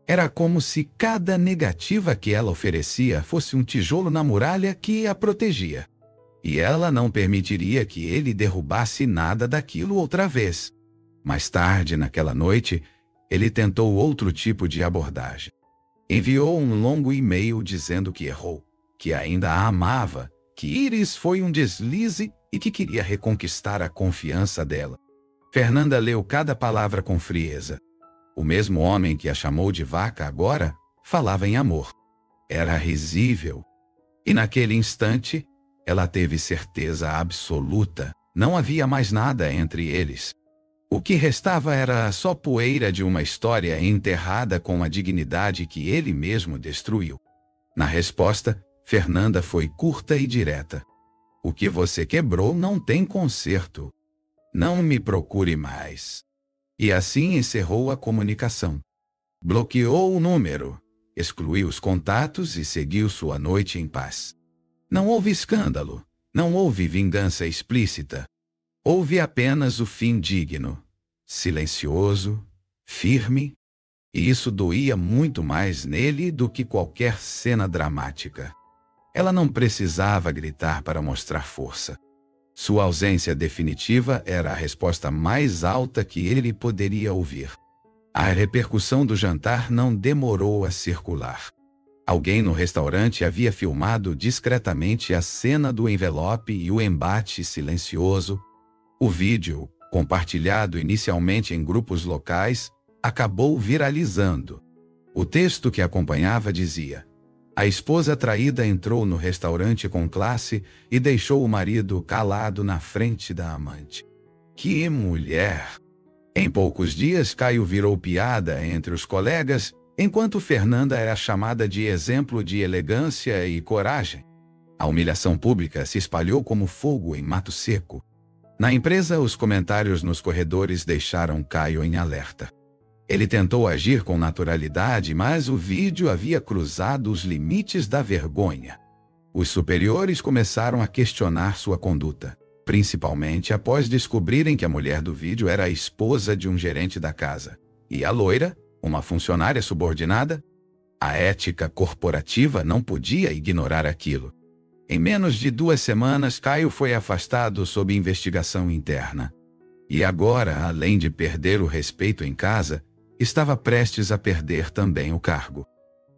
Era como se cada negativa que ela oferecia fosse um tijolo na muralha que a protegia. E ela não permitiria que ele derrubasse nada daquilo outra vez. Mais tarde, naquela noite, ele tentou outro tipo de abordagem. Enviou um longo e-mail dizendo que errou, que ainda a amava, que Iris foi um deslize e que queria reconquistar a confiança dela. Fernanda leu cada palavra com frieza. O mesmo homem que a chamou de vaca agora falava em amor. Era risível. E naquele instante, ela teve certeza absoluta. Não havia mais nada entre eles. O que restava era só poeira de uma história enterrada com a dignidade que ele mesmo destruiu. Na resposta, Fernanda foi curta e direta. O que você quebrou não tem conserto. Não me procure mais. E assim encerrou a comunicação. Bloqueou o número, excluiu os contatos e seguiu sua noite em paz. Não houve escândalo, não houve vingança explícita. Houve apenas o fim digno, silencioso, firme, e isso doía muito mais nele do que qualquer cena dramática. Ela não precisava gritar para mostrar força. Sua ausência definitiva era a resposta mais alta que ele poderia ouvir. A repercussão do jantar não demorou a circular. Alguém no restaurante havia filmado discretamente a cena do envelope e o embate silencioso. O vídeo, compartilhado inicialmente em grupos locais, acabou viralizando. O texto que acompanhava dizia: a esposa traída entrou no restaurante com classe e deixou o marido calado na frente da amante. Que mulher! Em poucos dias, Caio virou piada entre os colegas, enquanto Fernanda era chamada de exemplo de elegância e coragem. A humilhação pública se espalhou como fogo em mato seco. Na empresa, os comentários nos corredores deixaram Caio em alerta. Ele tentou agir com naturalidade, mas o vídeo havia cruzado os limites da vergonha. Os superiores começaram a questionar sua conduta, principalmente após descobrirem que a mulher do vídeo era a esposa de um gerente da casa. E a loira, uma funcionária subordinada? A ética corporativa não podia ignorar aquilo. Em menos de 2 semanas, Caio foi afastado sob investigação interna. E agora, além de perder o respeito em casa, estava prestes a perder também o cargo.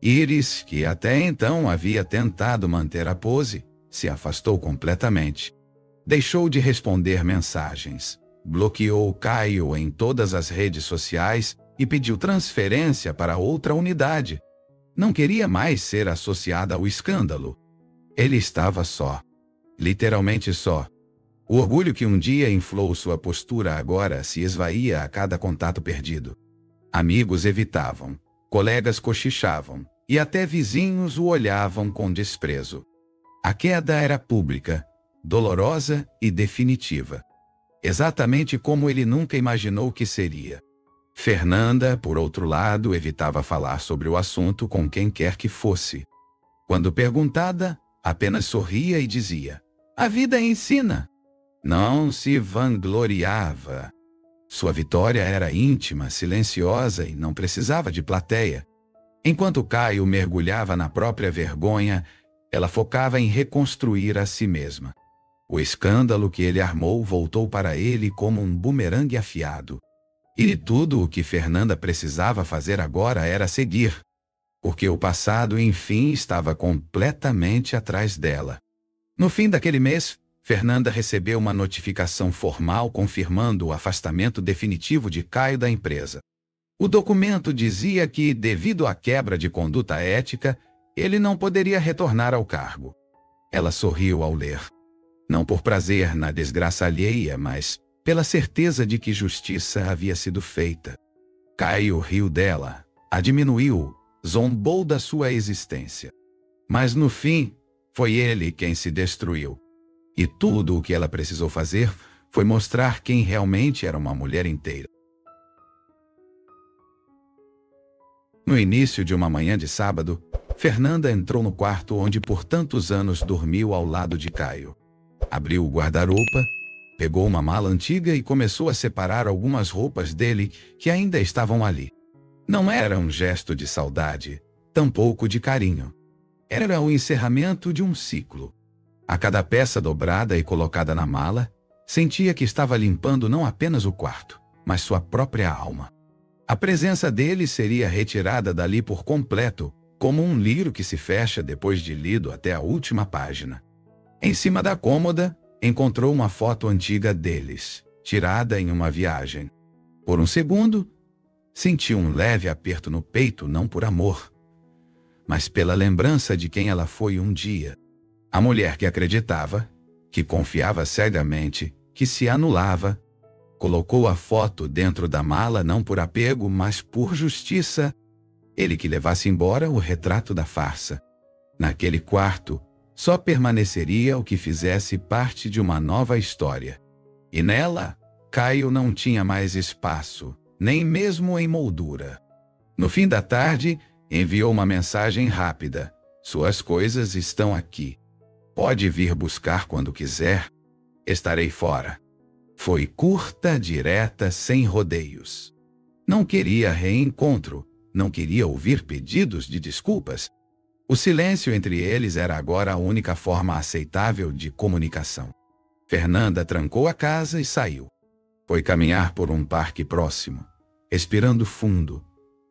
Iris, que até então havia tentado manter a pose, se afastou completamente. Deixou de responder mensagens, bloqueou Caio em todas as redes sociais e pediu transferência para outra unidade. Não queria mais ser associada ao escândalo. Ele estava só. Literalmente só. O orgulho que um dia inflou sua postura agora se esvaía a cada contato perdido. Amigos evitavam, colegas cochichavam, e até vizinhos o olhavam com desprezo. A queda era pública, dolorosa e definitiva. Exatamente como ele nunca imaginou que seria. Fernanda, por outro lado, evitava falar sobre o assunto com quem quer que fosse. Quando perguntada, apenas sorria e dizia: a vida ensina. Não se vangloriava. Sua vitória era íntima, silenciosa e não precisava de plateia. Enquanto Caio mergulhava na própria vergonha, ela focava em reconstruir a si mesma. O escândalo que ele armou voltou para ele como um bumerangue afiado. E tudo o que Fernanda precisava fazer agora era seguir, porque o passado, enfim, estava completamente atrás dela. No fim daquele mês, Fernanda recebeu uma notificação formal confirmando o afastamento definitivo de Caio da empresa. O documento dizia que, devido à quebra de conduta ética, ele não poderia retornar ao cargo. Ela sorriu ao ler. Não por prazer na desgraça alheia, mas pela certeza de que justiça havia sido feita. Caio riu dela, a diminuiu, zombou da sua existência. Mas no fim, foi ele quem se destruiu. E tudo o que ela precisou fazer foi mostrar quem realmente era uma mulher inteira. No início de uma manhã de sábado, Fernanda entrou no quarto onde por tantos anos dormiu ao lado de Caio. Abriu o guarda-roupa, pegou uma mala antiga e começou a separar algumas roupas dele que ainda estavam ali. Não era um gesto de saudade, tampouco de carinho. Era o encerramento de um ciclo. A cada peça dobrada e colocada na mala, sentia que estava limpando não apenas o quarto, mas sua própria alma. A presença dele seria retirada dali por completo, como um livro que se fecha depois de lido até a última página. Em cima da cômoda, encontrou uma foto antiga deles, tirada em uma viagem. Por um segundo, sentiu um leve aperto no peito, não por amor, mas pela lembrança de quem ela foi um dia. A mulher que acreditava, que confiava cegamente, que se anulava, colocou a foto dentro da mala não por apego, mas por justiça. Ele que levasse embora o retrato da farsa. Naquele quarto, só permaneceria o que fizesse parte de uma nova história. E nela, Caio não tinha mais espaço, nem mesmo em moldura. No fim da tarde, enviou uma mensagem rápida. Suas coisas estão aqui. Pode vir buscar quando quiser. Estarei fora. Foi curta, direta, sem rodeios. Não queria reencontro, não queria ouvir pedidos de desculpas. O silêncio entre eles era agora a única forma aceitável de comunicação. Fernanda trancou a casa e saiu. Foi caminhar por um parque próximo, respirando fundo,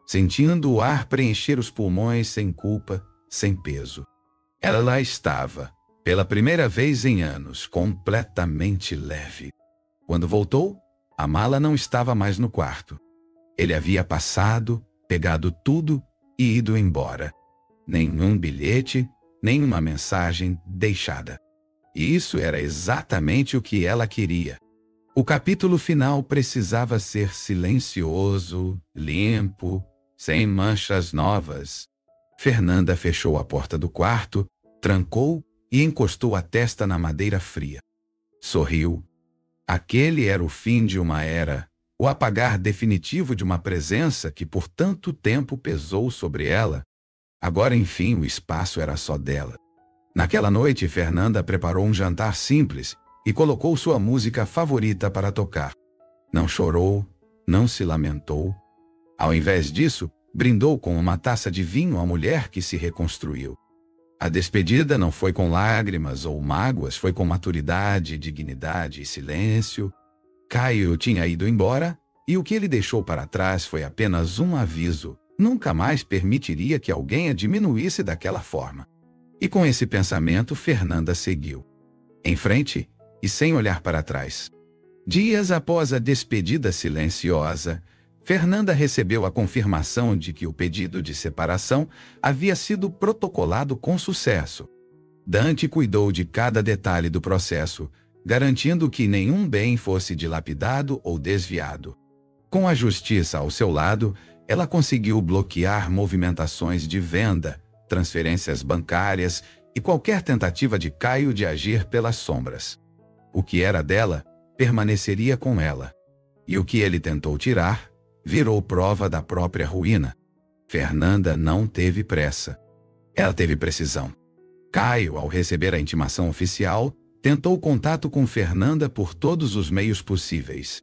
sentindo o ar preencher os pulmões sem culpa, sem peso. Ela lá estava, pela primeira vez em anos, completamente leve. Quando voltou, a mala não estava mais no quarto. Ele havia passado, pegado tudo e ido embora. Nenhum bilhete, nenhuma mensagem deixada. E isso era exatamente o que ela queria. O capítulo final precisava ser silencioso, limpo, sem manchas novas. Fernanda fechou a porta do quarto, trancou e encostou a testa na madeira fria. Sorriu. Aquele era o fim de uma era, o apagar definitivo de uma presença que por tanto tempo pesou sobre ela. Agora, enfim, o espaço era só dela. Naquela noite, Fernanda preparou um jantar simples e colocou sua música favorita para tocar. Não chorou, não se lamentou. Ao invés disso, brindou com uma taça de vinho à mulher que se reconstruiu. A despedida não foi com lágrimas ou mágoas, foi com maturidade, dignidade e silêncio. Caio tinha ido embora e o que ele deixou para trás foi apenas um aviso. Nunca mais permitiria que alguém a diminuísse daquela forma. E com esse pensamento, Fernanda seguiu em frente e sem olhar para trás. Dias após a despedida silenciosa, Fernanda recebeu a confirmação de que o pedido de separação havia sido protocolado com sucesso. Dante cuidou de cada detalhe do processo, garantindo que nenhum bem fosse dilapidado ou desviado. Com a justiça ao seu lado, ela conseguiu bloquear movimentações de venda, transferências bancárias e qualquer tentativa de Caio de agir pelas sombras. O que era dela, permaneceria com ela. E o que ele tentou tirar, virou prova da própria ruína. Fernanda não teve pressa. Ela teve precisão. Caio, ao receber a intimação oficial, tentou contato com Fernanda por todos os meios possíveis.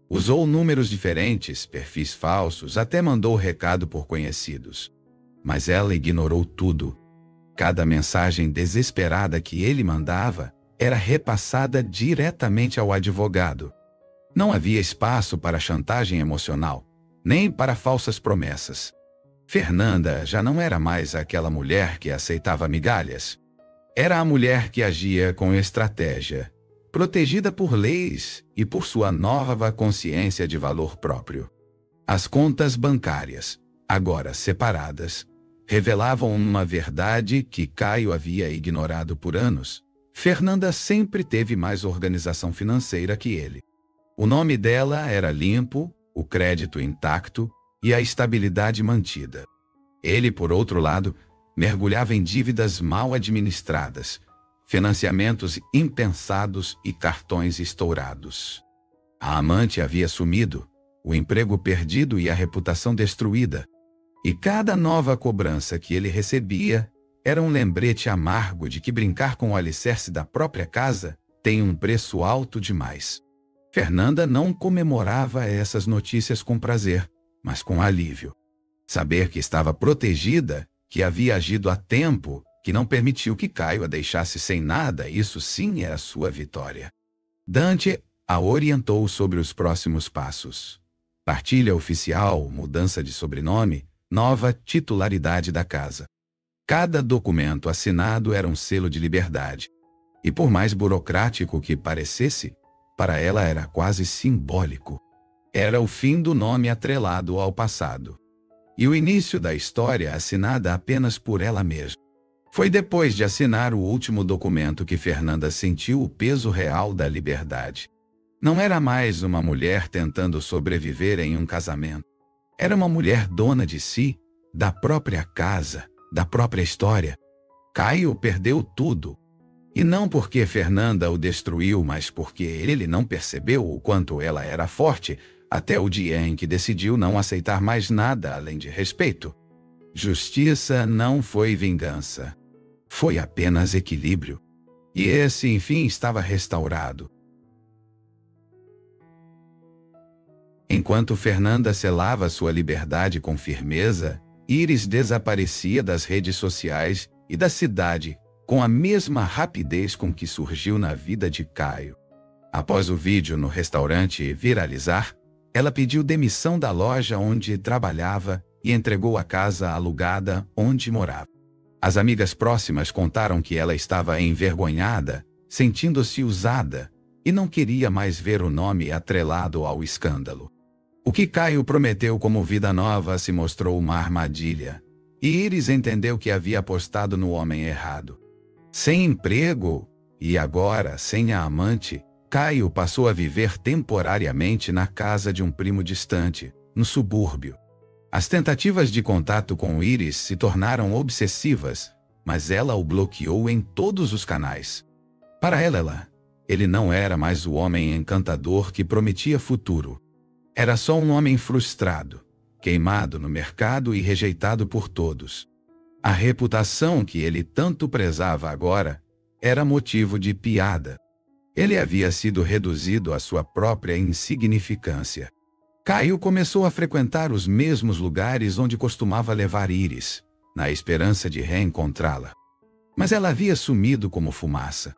Usou números diferentes, perfis falsos, até mandou recado por conhecidos. Mas ela ignorou tudo. Cada mensagem desesperada que ele mandava era repassada diretamente ao advogado. Não havia espaço para chantagem emocional, nem para falsas promessas. Fernanda já não era mais aquela mulher que aceitava migalhas. Era a mulher que agia com estratégia, protegida por leis e por sua nova consciência de valor próprio. As contas bancárias, agora separadas, revelavam uma verdade que Caio havia ignorado por anos. Fernanda sempre teve mais organização financeira que ele. O nome dela era limpo, o crédito intacto e a estabilidade mantida. Ele, por outro lado, mergulhava em dívidas mal administradas, financiamentos impensados e cartões estourados. A amante havia sumido, o emprego perdido e a reputação destruída. E cada nova cobrança que ele recebia era um lembrete amargo de que brincar com o alicerce da própria casa tem um preço alto demais. Fernanda não comemorava essas notícias com prazer, mas com alívio. Saber que estava protegida, que havia agido a tempo, que não permitiu que Caio a deixasse sem nada, isso sim era sua vitória. Dante a orientou sobre os próximos passos. Partilha oficial, mudança de sobrenome, nova titularidade da casa. Cada documento assinado era um selo de liberdade. E por mais burocrático que parecesse, para ela era quase simbólico. Era o fim do nome atrelado ao passado. E o início da história assinada apenas por ela mesma. Foi depois de assinar o último documento que Fernanda sentiu o peso real da liberdade. Não era mais uma mulher tentando sobreviver em um casamento. Era uma mulher dona de si, da própria casa, da própria história. Caio perdeu tudo. E não porque Fernanda o destruiu, mas porque ele não percebeu o quanto ela era forte, até o dia em que decidiu não aceitar mais nada além de respeito. Justiça não foi vingança. Foi apenas equilíbrio. E esse, enfim, estava restaurado. Enquanto Fernanda selava sua liberdade com firmeza, Iris desaparecia das redes sociais e da cidade com a mesma rapidez com que surgiu na vida de Caio. Após o vídeo no restaurante viralizar, ela pediu demissão da loja onde trabalhava e entregou a casa alugada onde morava. As amigas próximas contaram que ela estava envergonhada, sentindo-se usada, e não queria mais ver o nome atrelado ao escândalo. O que Caio prometeu como vida nova se mostrou uma armadilha, e Iris entendeu que havia apostado no homem errado. Sem emprego, e agora sem a amante, Caio passou a viver temporariamente na casa de um primo distante, no subúrbio. As tentativas de contato com Iris se tornaram obsessivas, mas ela o bloqueou em todos os canais. Para ela, ele não era mais o homem encantador que prometia futuro. Era só um homem frustrado, queimado no mercado e rejeitado por todos. A reputação que ele tanto prezava agora era motivo de piada. Ele havia sido reduzido à sua própria insignificância. Caio começou a frequentar os mesmos lugares onde costumava levar Iris, na esperança de reencontrá-la. Mas ela havia sumido como fumaça.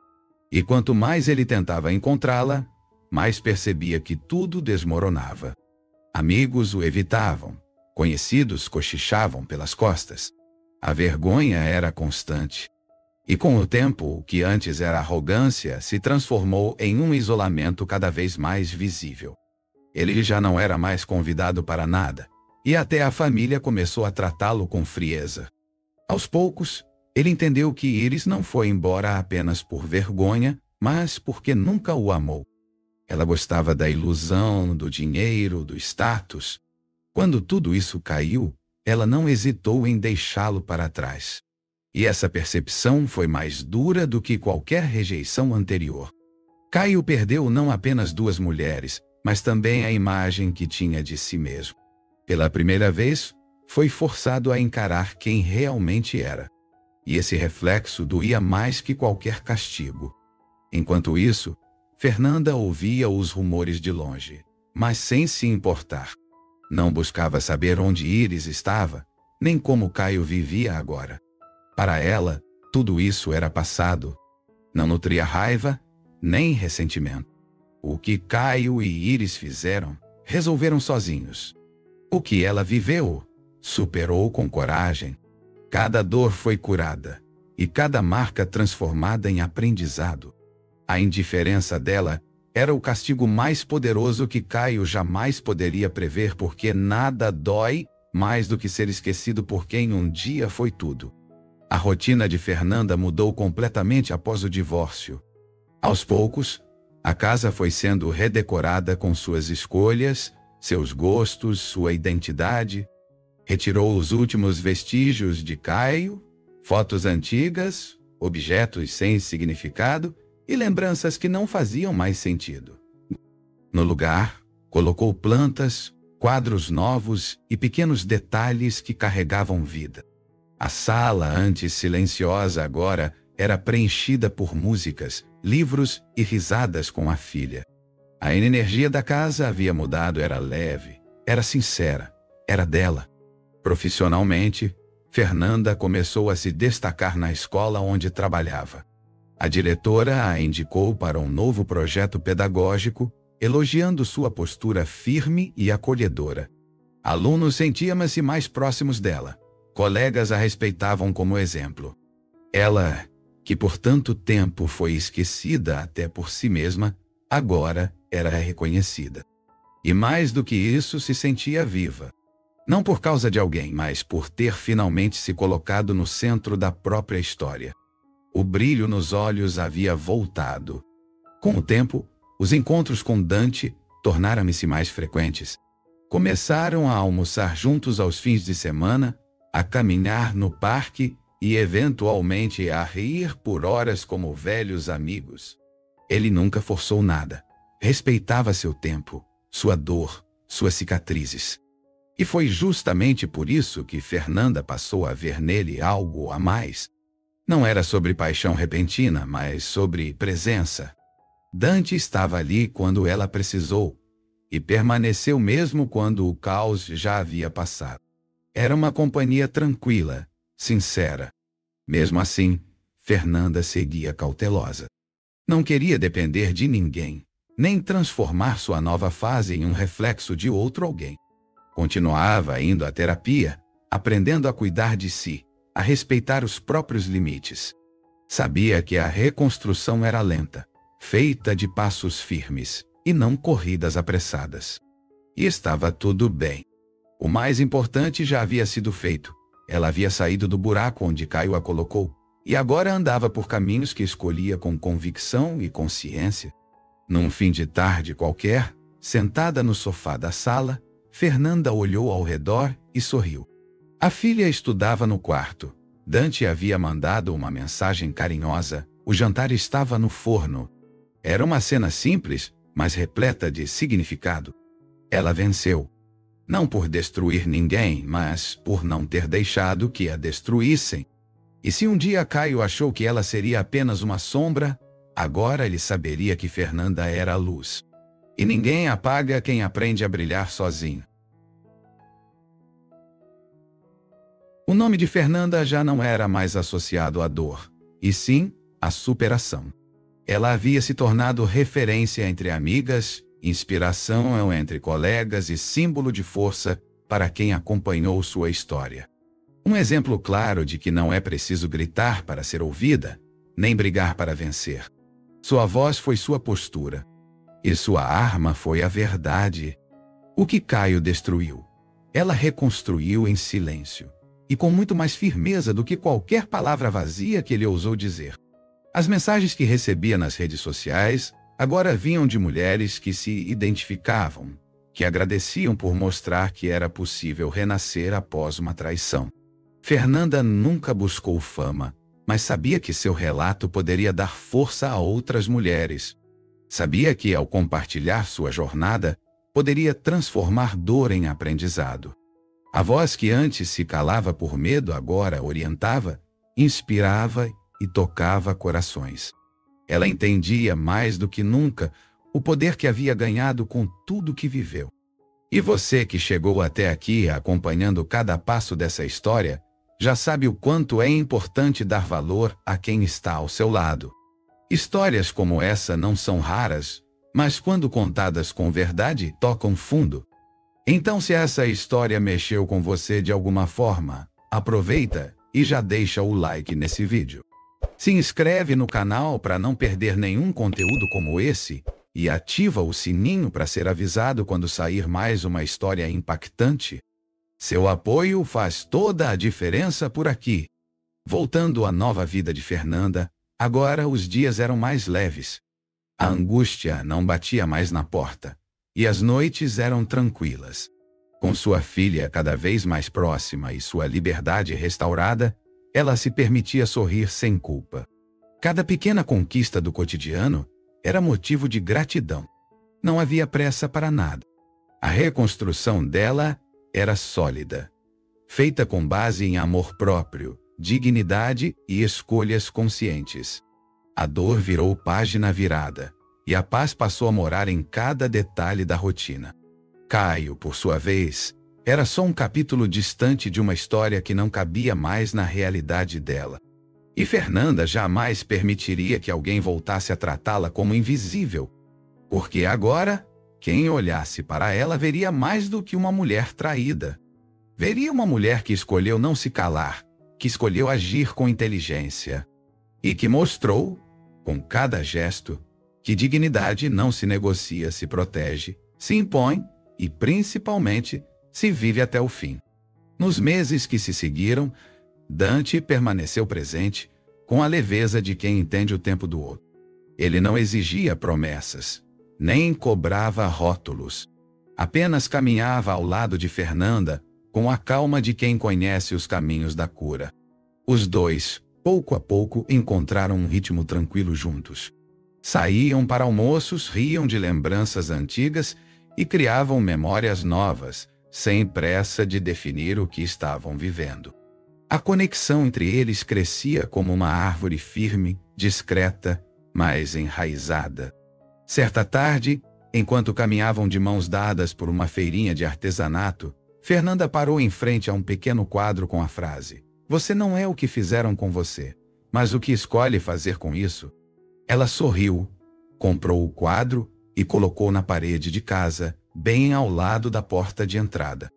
E quanto mais ele tentava encontrá-la, mais percebia que tudo desmoronava. Amigos o evitavam, conhecidos cochichavam pelas costas. A vergonha era constante. E com o tempo, o que antes era arrogância se transformou em um isolamento cada vez mais visível. Ele já não era mais convidado para nada, e até a família começou a tratá-lo com frieza. Aos poucos, ele entendeu que Iris não foi embora apenas por vergonha, mas porque nunca o amou. Ela gostava da ilusão, do dinheiro, do status. Quando tudo isso caiu, ela não hesitou em deixá-lo para trás. E essa percepção foi mais dura do que qualquer rejeição anterior. Caio perdeu não apenas duas mulheres, mas também a imagem que tinha de si mesmo. Pela primeira vez, foi forçado a encarar quem realmente era. E esse reflexo doía mais que qualquer castigo. Enquanto isso, Fernanda ouvia os rumores de longe, mas sem se importar. Não buscava saber onde Iris estava, nem como Caio vivia agora. Para ela, tudo isso era passado. Não nutria raiva, nem ressentimento. O que Caio e Iris fizeram, resolveram sozinhos. O que ela viveu, superou com coragem. Cada dor foi curada, e cada marca transformada em aprendizado. A indiferença dela era o castigo mais poderoso que Caio jamais poderia prever, porque nada dói mais do que ser esquecido por quem um dia foi tudo. A rotina de Fernanda mudou completamente após o divórcio. Aos poucos, a casa foi sendo redecorada com suas escolhas, seus gostos, sua identidade. Retirou os últimos vestígios de Caio, fotos antigas, objetos sem significado e lembranças que não faziam mais sentido. No lugar, colocou plantas, quadros novos e pequenos detalhes que carregavam vida. A sala, antes silenciosa agora, era preenchida por músicas, livros e risadas com a filha. A energia da casa havia mudado, era leve, era sincera, era dela. Profissionalmente, Fernanda começou a se destacar na escola onde trabalhava. A diretora a indicou para um novo projeto pedagógico, elogiando sua postura firme e acolhedora. Alunos sentiam-se mais próximos dela. Colegas a respeitavam como exemplo. Ela, que por tanto tempo foi esquecida até por si mesma, agora era reconhecida. E mais do que isso, se sentia viva. Não por causa de alguém, mas por ter finalmente se colocado no centro da própria história. O brilho nos olhos havia voltado. Com o tempo, os encontros com Dante tornaram-se mais frequentes. Começaram a almoçar juntos aos fins de semana, a caminhar no parque e, eventualmente, a rir por horas como velhos amigos. Ele nunca forçou nada. Respeitava seu tempo, sua dor, suas cicatrizes. E foi justamente por isso que Fernanda passou a ver nele algo a mais. Não era sobre paixão repentina, mas sobre presença. Dante estava ali quando ela precisou, e permaneceu mesmo quando o caos já havia passado. Era uma companhia tranquila, sincera. Mesmo assim, Fernanda seguia cautelosa. Não queria depender de ninguém, nem transformar sua nova fase em um reflexo de outro alguém. Continuava indo à terapia, aprendendo a cuidar de si, a respeitar os próprios limites. Sabia que a reconstrução era lenta, feita de passos firmes e não corridas apressadas. E estava tudo bem. O mais importante já havia sido feito. Ela havia saído do buraco onde Caio a colocou e agora andava por caminhos que escolhia com convicção e consciência. Num fim de tarde qualquer, sentada no sofá da sala, Fernanda olhou ao redor e sorriu. A filha estudava no quarto. Dante havia mandado uma mensagem carinhosa. O jantar estava no forno. Era uma cena simples, mas repleta de significado. Ela venceu. Não por destruir ninguém, mas por não ter deixado que a destruíssem. E se um dia Caio achou que ela seria apenas uma sombra, agora ele saberia que Fernanda era a luz. E ninguém apaga quem aprende a brilhar sozinho. O nome de Fernanda já não era mais associado à dor, e sim à superação. Ela havia se tornado referência entre amigas, inspiração entre colegas e símbolo de força para quem acompanhou sua história. Um exemplo claro de que não é preciso gritar para ser ouvida, nem brigar para vencer. Sua voz foi sua postura, e sua arma foi a verdade. O que Caio destruiu, ela reconstruiu em silêncio, e com muito mais firmeza do que qualquer palavra vazia que ele ousou dizer. As mensagens que recebia nas redes sociais agora vinham de mulheres que se identificavam, que agradeciam por mostrar que era possível renascer após uma traição. Fernanda nunca buscou fama, mas sabia que seu relato poderia dar força a outras mulheres. Sabia que, ao compartilhar sua jornada, poderia transformar dor em aprendizado. A voz que antes se calava por medo agora orientava, inspirava e tocava corações. Ela entendia mais do que nunca o poder que havia ganhado com tudo que viveu. E você que chegou até aqui acompanhando cada passo dessa história, já sabe o quanto é importante dar valor a quem está ao seu lado. Histórias como essa não são raras, mas quando contadas com verdade, tocam fundo. Então, se essa história mexeu com você de alguma forma, aproveita e já deixa o like nesse vídeo. Se inscreve no canal para não perder nenhum conteúdo como esse e ativa o sininho para ser avisado quando sair mais uma história impactante. Seu apoio faz toda a diferença por aqui. Voltando à nova vida de Fernanda, agora os dias eram mais leves. A angústia não batia mais na porta, e as noites eram tranquilas. Com sua filha cada vez mais próxima e sua liberdade restaurada, ela se permitia sorrir sem culpa. Cada pequena conquista do cotidiano era motivo de gratidão. Não havia pressa para nada. A reconstrução dela era sólida, feita com base em amor próprio, dignidade e escolhas conscientes. A dor virou página virada, e a paz passou a morar em cada detalhe da rotina. Caio, por sua vez, era só um capítulo distante de uma história que não cabia mais na realidade dela. E Fernanda jamais permitiria que alguém voltasse a tratá-la como invisível, porque agora, quem olhasse para ela veria mais do que uma mulher traída. Veria uma mulher que escolheu não se calar, que escolheu agir com inteligência, e que mostrou, com cada gesto, que dignidade não se negocia, se protege, se impõe e, principalmente, se vive até o fim. Nos meses que se seguiram, Dante permaneceu presente com a leveza de quem entende o tempo do outro. Ele não exigia promessas, nem cobrava rótulos. Apenas caminhava ao lado de Fernanda com a calma de quem conhece os caminhos da cura. Os dois, pouco a pouco, encontraram um ritmo tranquilo juntos. Saíam para almoços, riam de lembranças antigas e criavam memórias novas, sem pressa de definir o que estavam vivendo. A conexão entre eles crescia como uma árvore firme, discreta, mas enraizada. Certa tarde, enquanto caminhavam de mãos dadas por uma feirinha de artesanato, Fernanda parou em frente a um pequeno quadro com a frase: "Você não é o que fizeram com você, mas o que escolhe fazer com isso." Ela sorriu, comprou o quadro e colocou na parede de casa, bem ao lado da porta de entrada.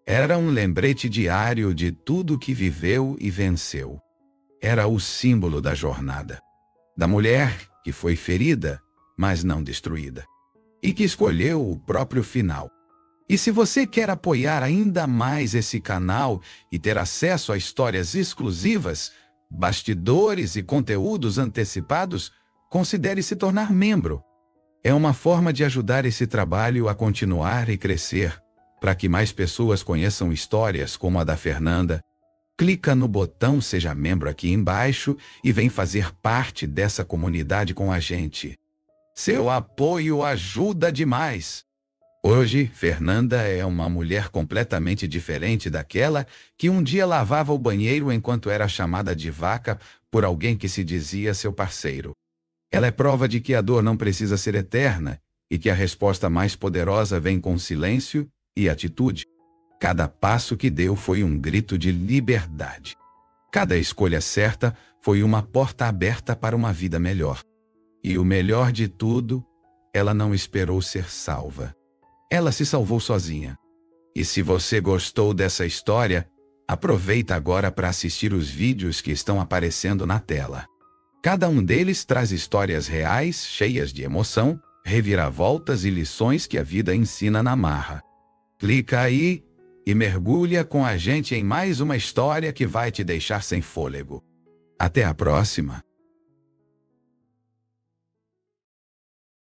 Era um lembrete diário de tudo que viveu e venceu. Era o símbolo da jornada. Da mulher que foi ferida, mas não destruída, e que escolheu o próprio final. E se você quer apoiar ainda mais esse canal e ter acesso a histórias exclusivas, bastidores e conteúdos antecipados, considere se tornar membro. É uma forma de ajudar esse trabalho a continuar e crescer, para que mais pessoas conheçam histórias como a da Fernanda. Clica no botão Seja Membro aqui embaixo e vem fazer parte dessa comunidade com a gente. Seu apoio ajuda demais! Hoje, Fernanda é uma mulher completamente diferente daquela que um dia lavava o banheiro enquanto era chamada de vaca por alguém que se dizia seu parceiro. Ela é prova de que a dor não precisa ser eterna e que a resposta mais poderosa vem com silêncio e atitude. Cada passo que deu foi um grito de liberdade. Cada escolha certa foi uma porta aberta para uma vida melhor. E o melhor de tudo, ela não esperou ser salva. Ela se salvou sozinha. E se você gostou dessa história, aproveita agora para assistir os vídeos que estão aparecendo na tela. Cada um deles traz histórias reais, cheias de emoção, reviravoltas e lições que a vida ensina na marra. Clica aí e mergulha com a gente em mais uma história que vai te deixar sem fôlego. Até a próxima!